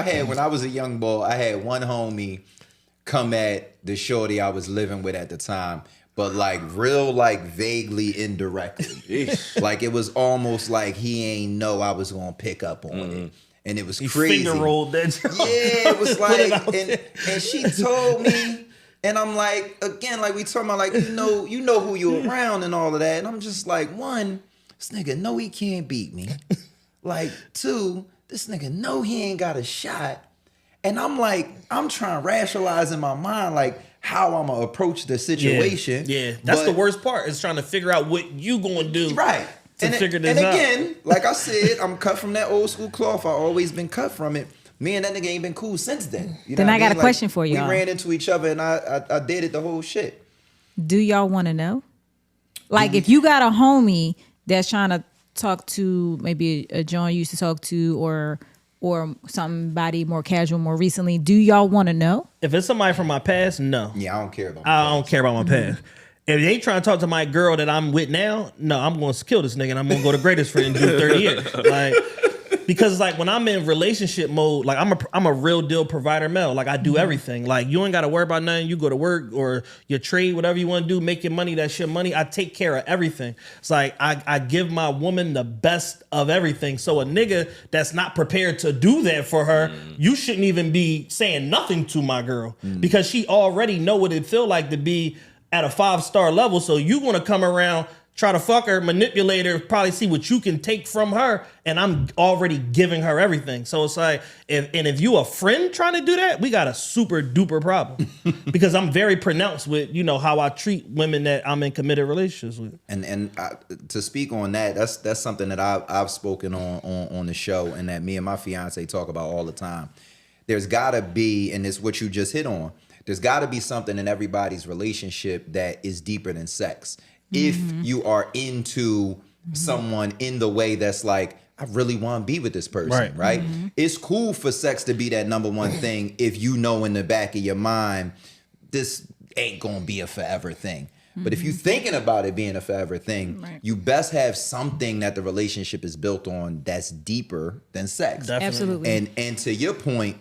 had when I was a young boy, I had one homie come at the shorty I was living with at the time, but like real, like vaguely indirectly. Like it was almost like he ain't know I was gonna pick up on it. And it was crazy. Finger rolled that. Yeah, it was like, and she told me, and I'm like, again, like we talking about, like, you know who you around and all of that. And I'm just like, 1, this nigga know he can't beat me. Like, 2, this nigga know he ain't got a shot. And I'm like, I'm trying to rationalize in my mind, like, how I'm gonna approach the situation. Yeah. That's the worst part, is trying to figure out what you gonna do. Right. To figure this out. out. And again, like I said, I'm cut from that old school cloth. I always been cut from it. Me and that nigga ain't been cool since then. You know Then what I got mean? a question for y'all. We ran into each other and I dated the whole shit. Do y'all want to know? Like, if you got a homie that's trying to talk to, maybe a John used to talk to, or somebody more casual more recently, do y'all want to know? If it's somebody from my past, no. Yeah, I don't care about I don't care about my past. If they ain't trying to talk to my girl that I'm with now, no, I'm going to kill this nigga and I'm going to go to greatest friend in 30 years. Like, because like when I'm in relationship mode, like I'm a real deal provider male. Like I do everything. Like you ain't got to worry about nothing. You go to work or your trade, whatever you want to do, make your money. That's your money. I take care of everything. It's like I give my woman the best of everything. So a nigga that's not prepared to do that for her, you shouldn't even be saying nothing to my girl because she already know what it feel like to be at a 5-star level. So you want to come around, try to fuck her, manipulate her, probably see what you can take from her, and I'm already giving her everything. So it's like, if you a friend trying to do that, we got a super duper problem because I'm very pronounced with, how I treat women that I'm in committed relationships with. And to speak on that, that's something that I've spoken on the show, and that me and my fiance talk about all the time. There's gotta be, and it's what you just hit on, there's gotta be something in everybody's relationship that is deeper than sex. If you are into someone in the way that's like, I really want to be with this person, right? It's cool for sex to be that number one thing if you know in the back of your mind, this ain't gonna be a forever thing. But if you're thinking about it being a forever thing, you best have something that the relationship is built on that's deeper than sex. Definitely. Absolutely. And to your point,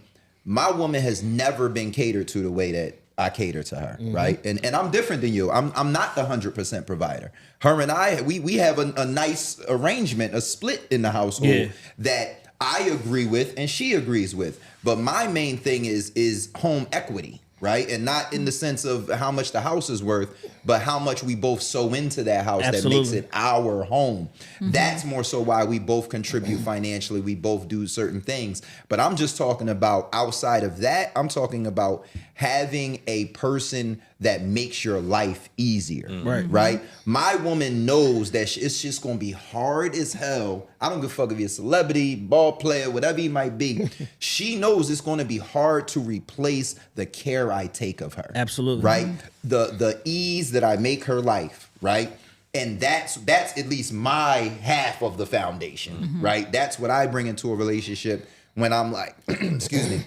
my woman has never been catered to the way that I cater to her, right? And I'm different than you. I'm not the 100% provider. Her and I, we have a nice arrangement, a split in the household that I agree with and she agrees with. But my main thing is home equity, right? And not in the sense of how much the house is worth, but how much we both sow into that house that makes it our home. That's more so why we both contribute financially. We both do certain things. But I'm just talking about outside of that, I'm talking about having a person that makes your life easier, right? My woman knows that it's just going to be hard as hell. I don't give a fuck if you're a celebrity, ball player, whatever you might be. She knows it's going to be hard to replace the care I take of her. Absolutely. Right? The ease that I make her life, right? And that's at least my half of the foundation, right? That's what I bring into a relationship when I'm like, excuse me,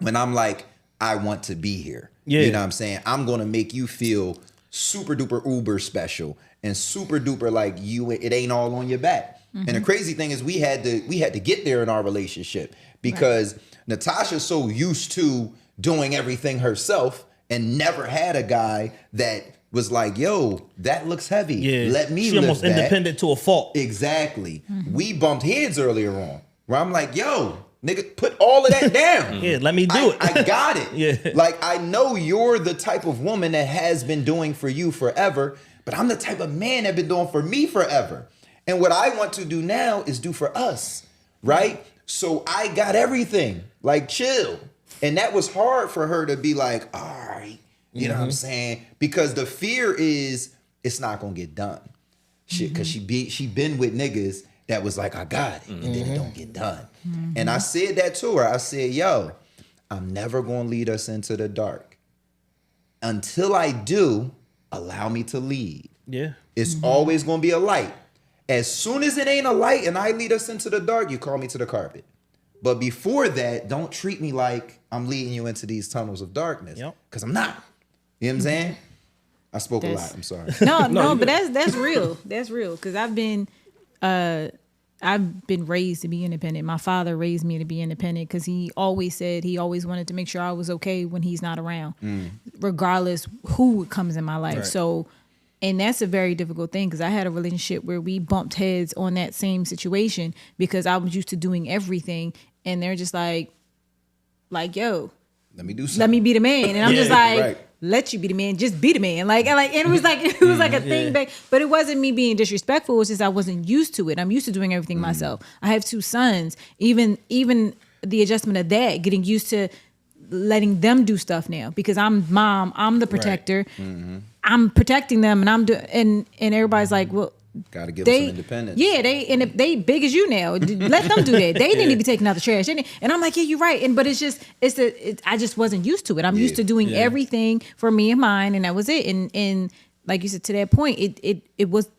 when I'm like, I want to be here. Yeah. You know what I'm saying? I'm going to make you feel super duper uber special and super duper like you, it ain't all on your back. And the crazy thing is we had to get there in our relationship because Natasha's so used to doing everything herself and never had a guy that was like, yo, that looks heavy. Yeah. Let me She lift almost that. independent to a fault. Exactly. We bumped heads earlier on where I'm like, yo, nigga, put all of that down. Yeah, let me do it. I got it. Yeah. Like, I know you're the type of woman that has been doing for you forever, but I'm the type of man that been doing for me forever. And what I want to do now is do for us, right? So I got everything. Like, chill. And that was hard for her to be like, all right, you know what I'm saying? Because the fear is it's not gonna get done. Shit, because she been with niggas that was like, I got it, and then it don't get done. And I said that to her. I said, yo, I'm never gonna lead us into the dark. Until I do, allow me to lead. Yeah. It's always gonna be a light. As soon as it ain't a light and I lead us into the dark, you call me to the carpet. But before that, don't treat me like I'm leading you into these tunnels of darkness. Because I'm not. You know what I'm saying? I spoke a lot. I'm sorry. No, but that's real. That's real. Because I've been raised to be independent. My father raised me to be independent because he always said he always wanted to make sure I was okay when he's not around, regardless who comes in my life. Right. So, and that's a very difficult thing because I had a relationship where we bumped heads on that same situation because I was used to doing everything, and they're just like, yo, let me do something. let me be the man, and I'm just like, right. let you be the man, just be the man. And it was like a thing back, but it wasn't me being disrespectful. It was just I wasn't used to it. I'm used to doing everything myself. I have 2 sons. Even the adjustment of that, getting used to letting them do stuff now because I'm mom, I'm the protector. Right. I'm protecting them, and I'm doing, and everybody's like, well, gotta give them some independence. Yeah, they big as you now. Let them do that. They need to be taking out the trash. And I'm like, yeah, you're right. But it's just I just wasn't used to it. I'm used to doing everything for me and mine, and that was it. And like you said, to that point, it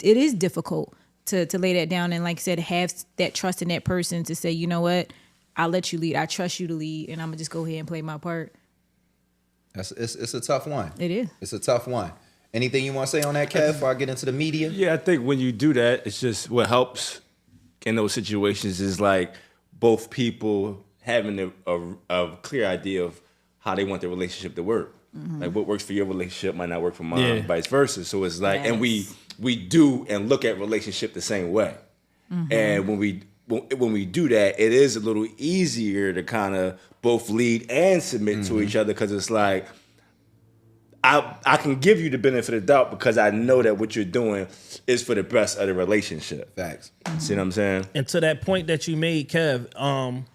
is difficult to lay that down and, like you said, have that trust in that person to say, you know what, I'll let you lead. I trust you to lead, and I'm gonna just go ahead and play my part. It's a tough one. It is. It's a tough one. Anything you want to say on that, Kev, before I get into the media? Yeah, I think when you do that, it's just what helps in those situations is like both people having a clear idea of how they want their relationship to work. Like what works for your relationship might not work for mine, vice versa. So it's like, and we do and look at relationship the same way. And when we do that, it is a little easier to kind of both lead and submit to each other because it's like, I can give you the benefit of the doubt because I know that what you're doing is for the best of the relationship. Facts. See what I'm saying? And to that point that you made, Kev,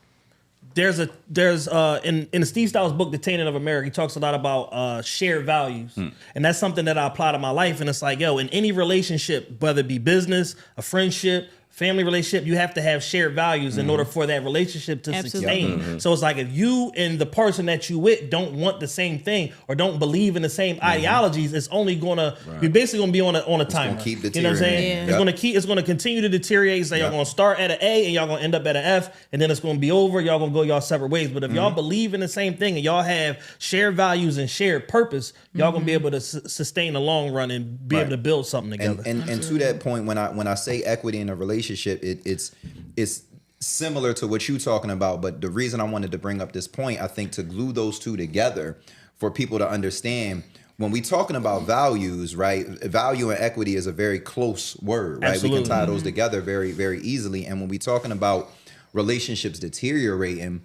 there's in the Steve Styles book, The Tainting of America, he talks a lot about shared values. And that's something that I apply to my life. And it's like, yo, in any relationship, whether it be business, a friendship, family relationship, you have to have shared values in order for that relationship to sustain. So it's like if you and the person that you with don't want the same thing or don't believe in the same ideologies, it's only gonna you're basically gonna be on a timer. Keep you know what I'm saying? It's gonna continue to deteriorate. So y'all gonna start at an A and y'all gonna end up at an F, and then it's gonna be over. Y'all gonna go y'all separate ways. But if y'all believe in the same thing and y'all have shared values and shared purpose, y'all gonna be able to sustain the long run and be able to build something together. And to that point, when I say equity in a relationship, it's similar to what you're talking about. But the reason I wanted to bring up this point, I think, to glue those two together for people to understand, when we talking about values, right? Value and equity is a very close word, right? Absolutely. We can tie those together very, very easily. And when we talking about relationships deteriorating,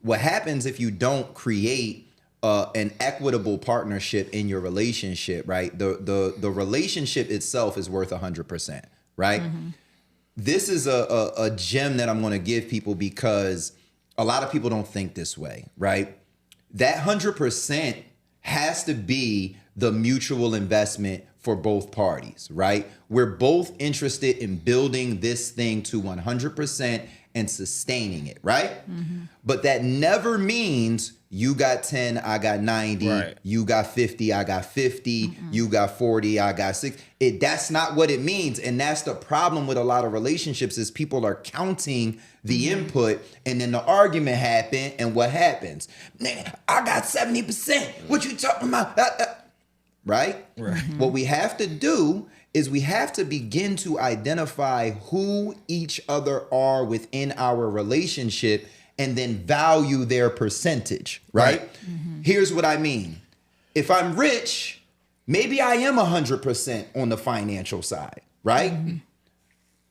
what happens if you don't create an equitable partnership in your relationship, right? The relationship itself is worth 100%, right? This is a gem that I'm going to give people because a lot of people don't think this way, right? That 100% has to be the mutual investment for both parties, right? We're both interested in building this thing to 100% and sustaining it, right? But that never means you got 10, I got 90, Right. you got 50, I got 50, you got 40, I got 60. That's not what it means. And that's the problem with a lot of relationships is people are counting the input and then the argument happen and what happens? Man, I got 70%. What you talking about? right? What we have to do is we have to begin to identify who each other are within our relationship and then value their percentage, right? Here's what I mean. If I'm rich, maybe I am 100% on the financial side, right?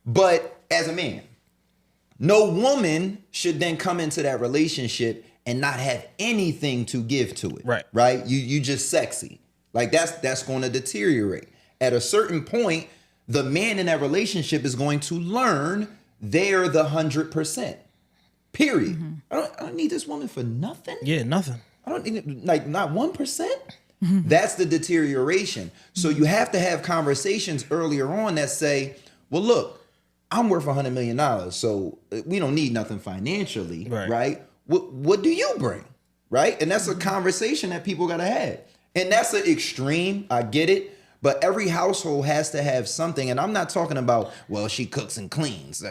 But as a man, no woman should then come into that relationship and not have anything to give to it. Right? You just sexy. Like that's going to deteriorate. At a certain point, the man in that relationship is going to learn they're the 100%. Period. I don't need this woman for nothing. Yeah, nothing. I don't need like not 1%. That's the deterioration. So you have to have conversations earlier on that say, well, look, I'm worth $100 million, so we don't need nothing financially, right? What do you bring, right? And that's a conversation that people gotta have. And that's an extreme, I get it, but every household has to have something. And I'm not talking about, well, she cooks and cleans.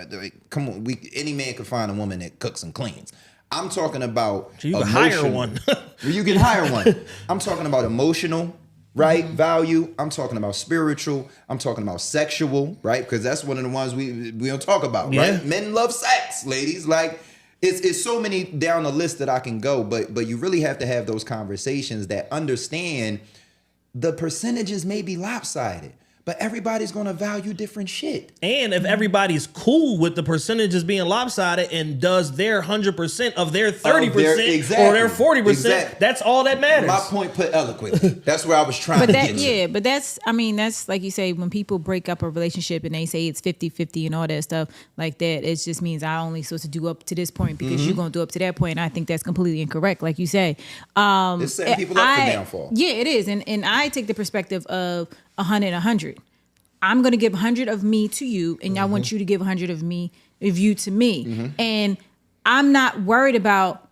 Come on, any man can find a woman that cooks and cleans. I'm talking about you can hire one. You can hire one. I'm talking about emotional, right? Value. I'm talking about spiritual. I'm talking about sexual, right? Because that's one of the ones we don't talk about, right? Men love sex, ladies. Like it's so many down the list that I can go, but you really have to have those conversations that understand the percentages may be lopsided, but everybody's gonna value different shit. And if everybody's cool with the percentages being lopsided and does their 100% of their 30% or their 40%, that's all that matters. My point put eloquently. That's where I was trying to get to. But that's like you say, when people break up a relationship and they say it's 50-50 and all that stuff like that, it just means I only supposed to do up to this point because you're going to do up to that point. And I think that's completely incorrect, like you say. It's setting people up for downfall. Yeah, it is. And I take the perspective of 100. I'm going to give 100 of me to you, and I want you to give 100 of you to me. And I'm not worried about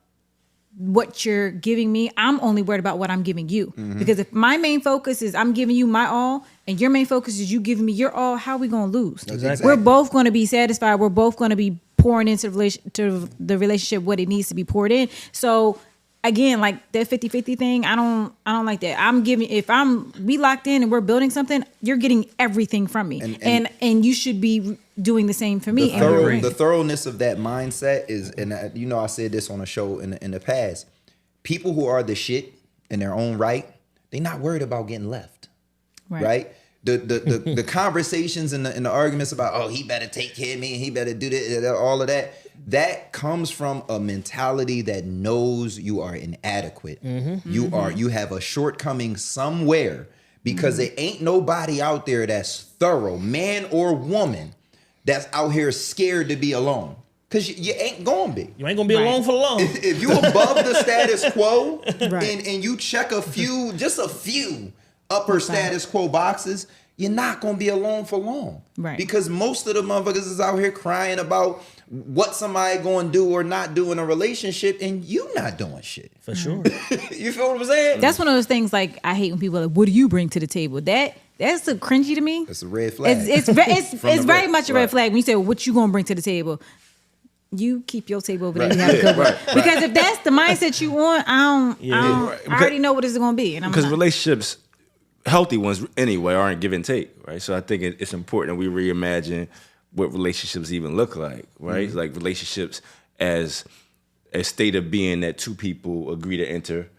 what you're giving me. I'm only worried about what I'm giving you. Because if my main focus is I'm giving you my all, and your main focus is you giving me your all, how are we going to lose? Exactly. We're both going to be satisfied. We're both going to be pouring into the relationship what it needs to be poured in. So again, like that 50-50 thing, I don't like that. We locked in and we're building something, you're getting everything from me. And you should be doing the same for me. The thoroughness of that mindset is, and I said this on a show in the past, people who are the shit in their own right, they're not worried about getting left. Right? The conversations and the arguments about, oh, he better take care of me and he better do this, all of that comes from a mentality that knows you are inadequate. You have a shortcoming somewhere because there ain't nobody out there that's thorough, man or woman, that's out here scared to be alone. Because you ain't gonna be. You ain't gonna be alone for long. If you above the status quo and you check a few upper status quo boxes, you're not gonna be alone for long. Because most of the motherfuckers is out here crying about what somebody gonna do or not do in a relationship, and you not doing shit. For sure. You feel what I'm saying? That's one of those things, like, I hate when people are like, what do you bring to the table? That's so cringy to me. It's a red flag. It's very much a red flag when you say, well, what you gonna bring to the table? You keep your table over there. You have a good one. Because if that's the mindset you want, I already know what it's gonna be. Because relationships, healthy ones anyway, aren't give and take, right? So I think it's important that we reimagine what relationships even look like, right? Like relationships as a state of being that two people agree to enter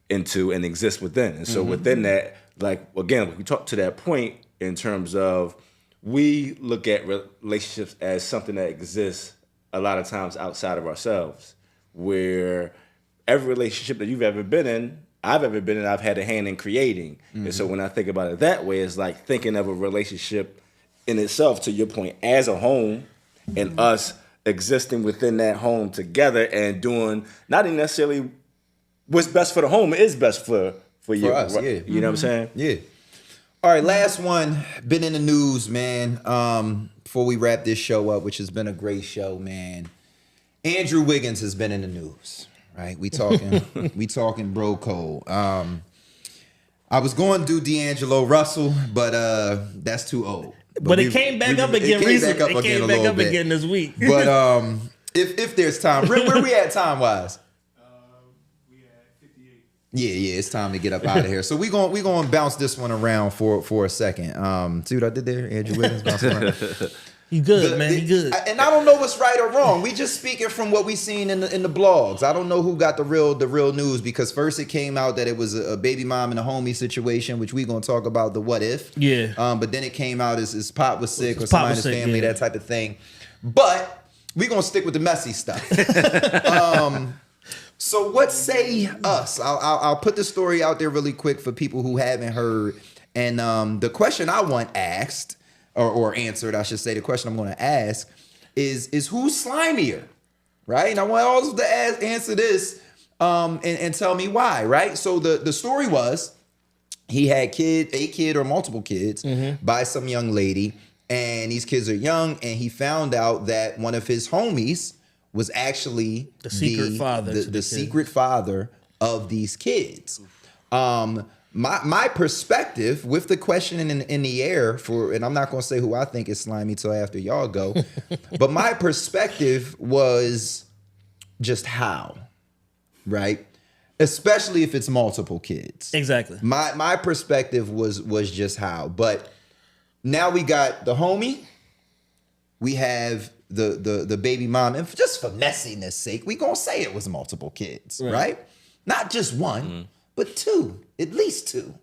into and exist within. And so within that, like, again, we talk to that point in terms of we look at relationships as something that exists a lot of times outside of ourselves, where every relationship that you've ever been in, I've had a hand in creating. And so when I think about it that way, it's like thinking of a relationship in itself, to your point, as a home, and us existing within that home together and doing not even necessarily what's best for the home, is best for you. For us, right? You know what I'm saying? Yeah. All right, last one. Been in the news, man. Before we wrap this show up, which has been a great show, man. Andrew Wiggins has been in the news, right? We talking bro code. I was going to do D'Angelo Russell, but that's too old. But it came back up again recently. It came back up again this week. But if there's time, where we at time wise? We at 58. Yeah, it's time to get up out of here. So we going to bounce this one around for a second. See what I did there? Andrew Wiggins bouncing around. You good, man. You good. And I don't know what's right or wrong. We just speaking from what we seen in the blogs. I don't know who got the real news, because first it came out that it was a baby mom and a homie situation, which we gonna talk about the what if. Yeah. But then it came out as Pop was sick or Pop somebody in was his sick, family, yeah. that type of thing. But we gonna stick with the messy stuff. So what say us? I'll put the story out there really quick for people who haven't heard. And the question I want asked, or answered, I should say, the question I'm going to ask is who's slimier, right? And I want all to answer this and tell me why, right? So the story was he had a kid or multiple kids by some young lady, and these kids are young, and he found out that one of his homies was actually The secret father to the secret father of these kids. My perspective with the question in the air and I'm not gonna say who I think is slimy till after y'all go, but my perspective was just how, right? Especially if it's multiple kids. Exactly. My perspective was just how. But now we got the homie, we have the baby mom, and just for messiness sake, we gonna say it was multiple kids, right? Not just one, but two, at least two,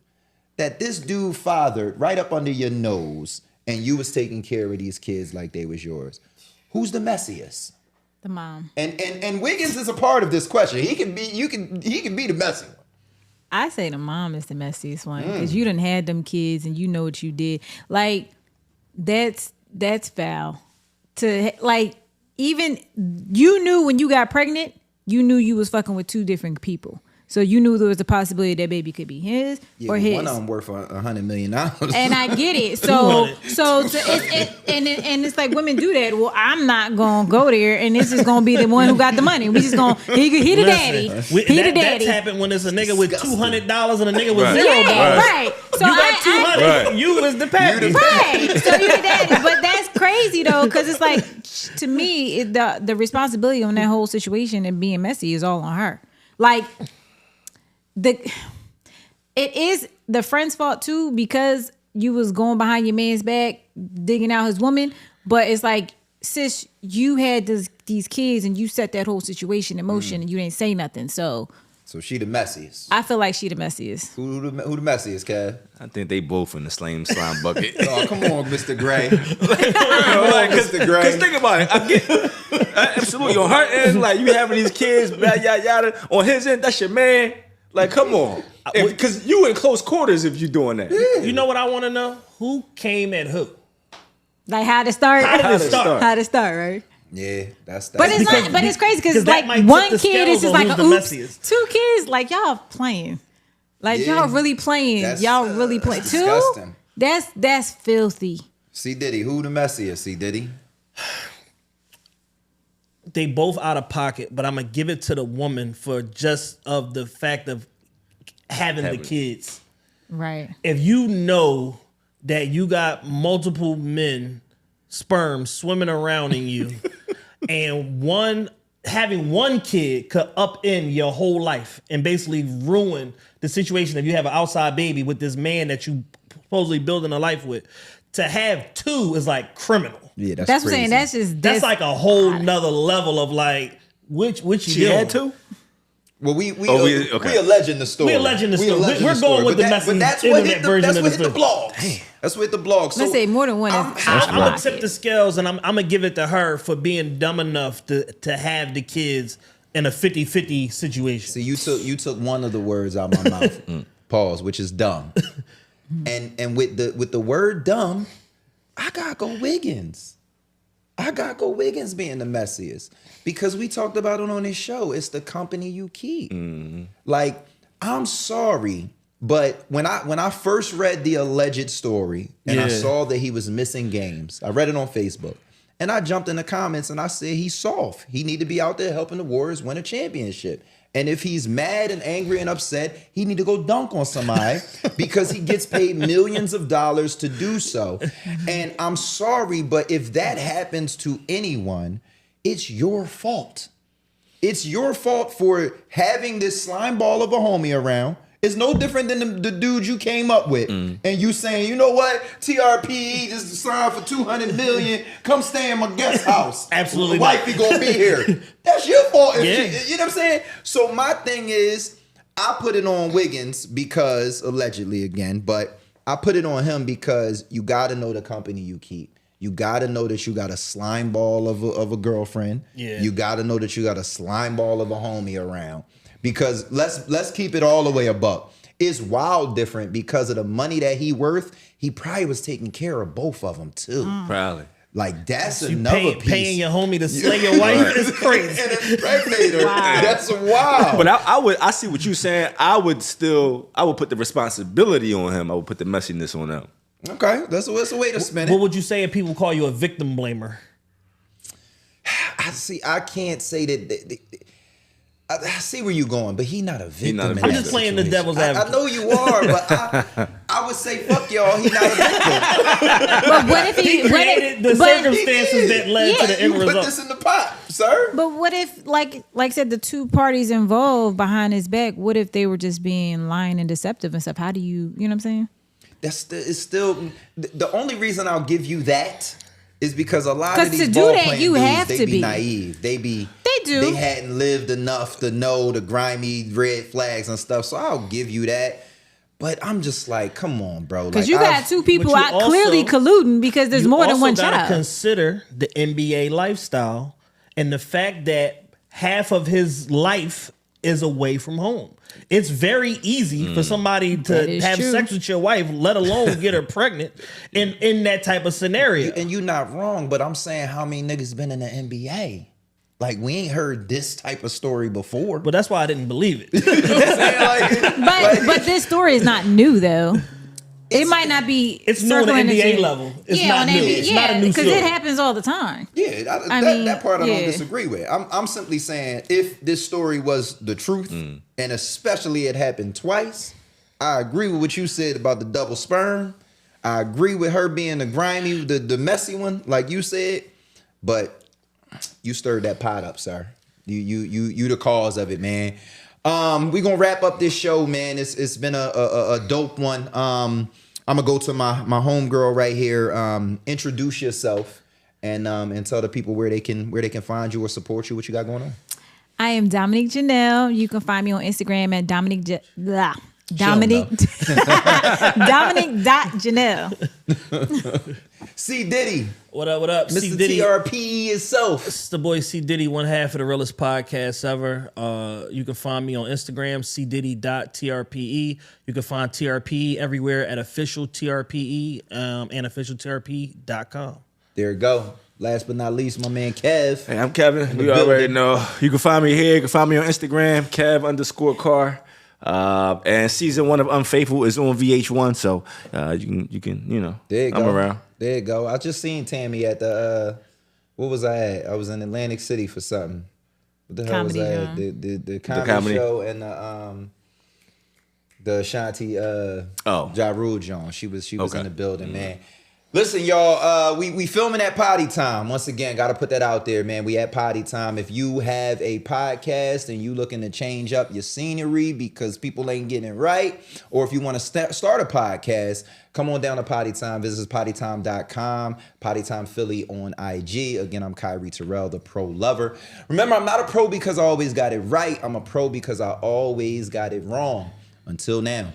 that this dude fathered right up under your nose, and you was taking care of these kids like they was yours. Who's the messiest? The mom. And Wiggins is a part of this question. He can be the messy one. I say the mom is the messiest one, because you done had them kids and you know what you did. Like, that's foul. To, like, even you knew when you got pregnant, you knew you was fucking with two different people. So you knew there was a possibility that baby could be his or his. One of them worth $100 million. And I get it. So it's like women do that. Well, I'm not gonna go there, and this is gonna be the one who got the money. We just gonna he the daddy. He the daddy. That's happened when it's a nigga with $200 and a nigga with $0. Yeah, right. So you got 200. You was the pappy. Right. So you the daddy. But that's crazy though, because it's like, to me, the responsibility on that whole situation and being messy is all on her. Like, it is the friend's fault too, because you was going behind your man's back digging out his woman. But it's like, sis, you had these kids and you set that whole situation in motion and you didn't say nothing. So she the messiest. I feel like she the messiest. Who the messiest, Kev? I think they both in the slime bucket. Oh, come on, Mr. Gray. Mr. Gray. Because think about it. Absolutely. On her end, like, you having these kids, yada, yada. On his end, that's your man. Like, come on. Because you in close quarters if you doing that. Yeah. You know what I want to know? Who came at who? Like, how to start? How to start, right? Yeah, that's but it's crazy because like one kid is just like oops, two kids like y'all playing, like y'all really playing, y'all really playing. Two, disgusting. That's filthy. C Diddy, who the messiest? C Diddy. They both out of pocket, but I'm gonna give it to the woman for just of the fact of having the kids. Right. If you know that you got multiple men sperm swimming around in you and having one kid could upend your whole life and basically ruin the situation if you have an outside baby with this man that you supposedly building a life with. To have two is like criminal. Yeah, that's what I'm saying. That's like a whole nother level of like which you had two? Well, we alleging the story. We alleging the story. We're going with the messy internet version of the story. Blogs. That's what the blogs. Let's say more than one. I'm gonna tip the scales, and I'm gonna give it to her for being dumb enough to have the kids in a 50-50 situation. See, you took one of the words out of my mouth. Pause, which is dumb. and with the word dumb, I gotta go Wiggins. I gotta go Wiggins being the messiest. Because we talked about it on this show. It's the company you keep. Like, I'm sorry, but when I first read the alleged story and I saw that he was missing games, I read it on Facebook. And I jumped in the comments and I said he's soft. He need to be out there helping the Warriors win a championship. And if he's mad and angry and upset, he need to go dunk on somebody because he gets paid millions of dollars to do so. And I'm sorry, but if that happens to anyone, it's your fault. It's your fault for having this slime ball of a homie around. It's no different than the dude you came up with. And you saying, you know what? TRPE just signed for $200 million. Come stay in my guest house. Absolutely The wifey gonna be here. That's your fault. If Yeah. you know what I'm saying? So my thing is, I put it on Wiggins because, allegedly again, but I put it on him because you gotta know the company you keep. You gotta know that you got a slime ball of a girlfriend. Yeah. You gotta know that you got a slime ball of a homie around. Because let's keep it all the way a buck. It's wild different because of the money that he worth. He probably was taking care of both of them too. Probably. Like that's You another piece. paying your homie to slay your wife is crazy. and impregnate her. That's wild. But I see what you're saying. I would put the responsibility on him. I would put the messiness on them. Okay, that's a way to spin it. What would you say if people call you a victim blamer? I can't say that. I see where you're going, but he's not a victim. not a in victim. that I'm just playing the situation. devil's advocate. I know you are, but I would say fuck y'all. He's not a victim. But what if He created the circumstances that led to the end you put result. this in the pot, sir. But what if, like I said, the two parties involved behind his back? What if they were just being lying and deceptive and stuff? How do you know what I'm saying? It's still the only reason I'll give you that is because a lot of 'Cause these to do ball that, playing you dudes, have they to be be. naive. They do. They hadn't lived enough to know the grimy red flags and stuff. So I'll give you that. But I'm just like, come on, bro. Because Like, you got two people but you out clearly also- colluding because there's more than one You also gotta child. consider the NBA lifestyle and the fact that half of his life is away from home. It's very easy for somebody That to is have true. sex with your wife, let alone get her pregnant in that type of scenario. And you're not wrong, but I'm saying how many niggas been in the NBA? Like, we ain't heard this type of story before. But that's why I didn't believe it. You know what I'm saying? Like, But this story is not new though. It might not be. It's new on the circling NBA into- level. It's yeah, not on new. NBA, It's not a new because story. it happens all the time. yeah, that part I don't disagree with. I'm simply saying if this story was the truth, and especially it happened twice, I agree with what you said about the double sperm. I agree with her being the grimy, the messy one, like you said. But you stirred that pot up, sir. You the cause of it, man. We gonna wrap up this show, man. It's been a dope one. I'm gonna go to my homegirl right here. Introduce yourself and tell the people where they can find you or support you. What you got going on? I am Dominique Janelle. You can find me on Instagram at Dominique. Dominique.Janelle. C Diddy, What up? C Mr. Diddy. TRPE itself. It's the boy C Diddy, one half of the realest podcast ever. You can find me on Instagram, cdiddy.trpe. You can find TRPE everywhere at official TRPE and officialtrpe.com. There you go. Last but not least, my man Kev. Hey, I'm Kevin. the You already building. know. You can find me here. You can find me on Instagram, Kev_Carr. And season 1 of Unfaithful is on VH1, so you can There you I'm go. around. There you go. I just seen Tammy at the what was I at? I was in Atlantic City for something. What the hell Comedy was I show. at? The comedy, comedy. show and the Shanti Ja Rule Jones. She was Okay. in the building, man. Listen, y'all, we filming at Potty Time. Once again, got to put that out there, man. We at Potty Time. If you have a podcast and you looking to change up your scenery because people ain't getting it right, or if you want to start a podcast, come on down to Potty Time. Visit pottytime.com, Potty Time Philly on IG. Again, I'm Kyrie Terrell, the pro lover. Remember, I'm not a pro because I always got it right. I'm a pro because I always got it wrong. Until now.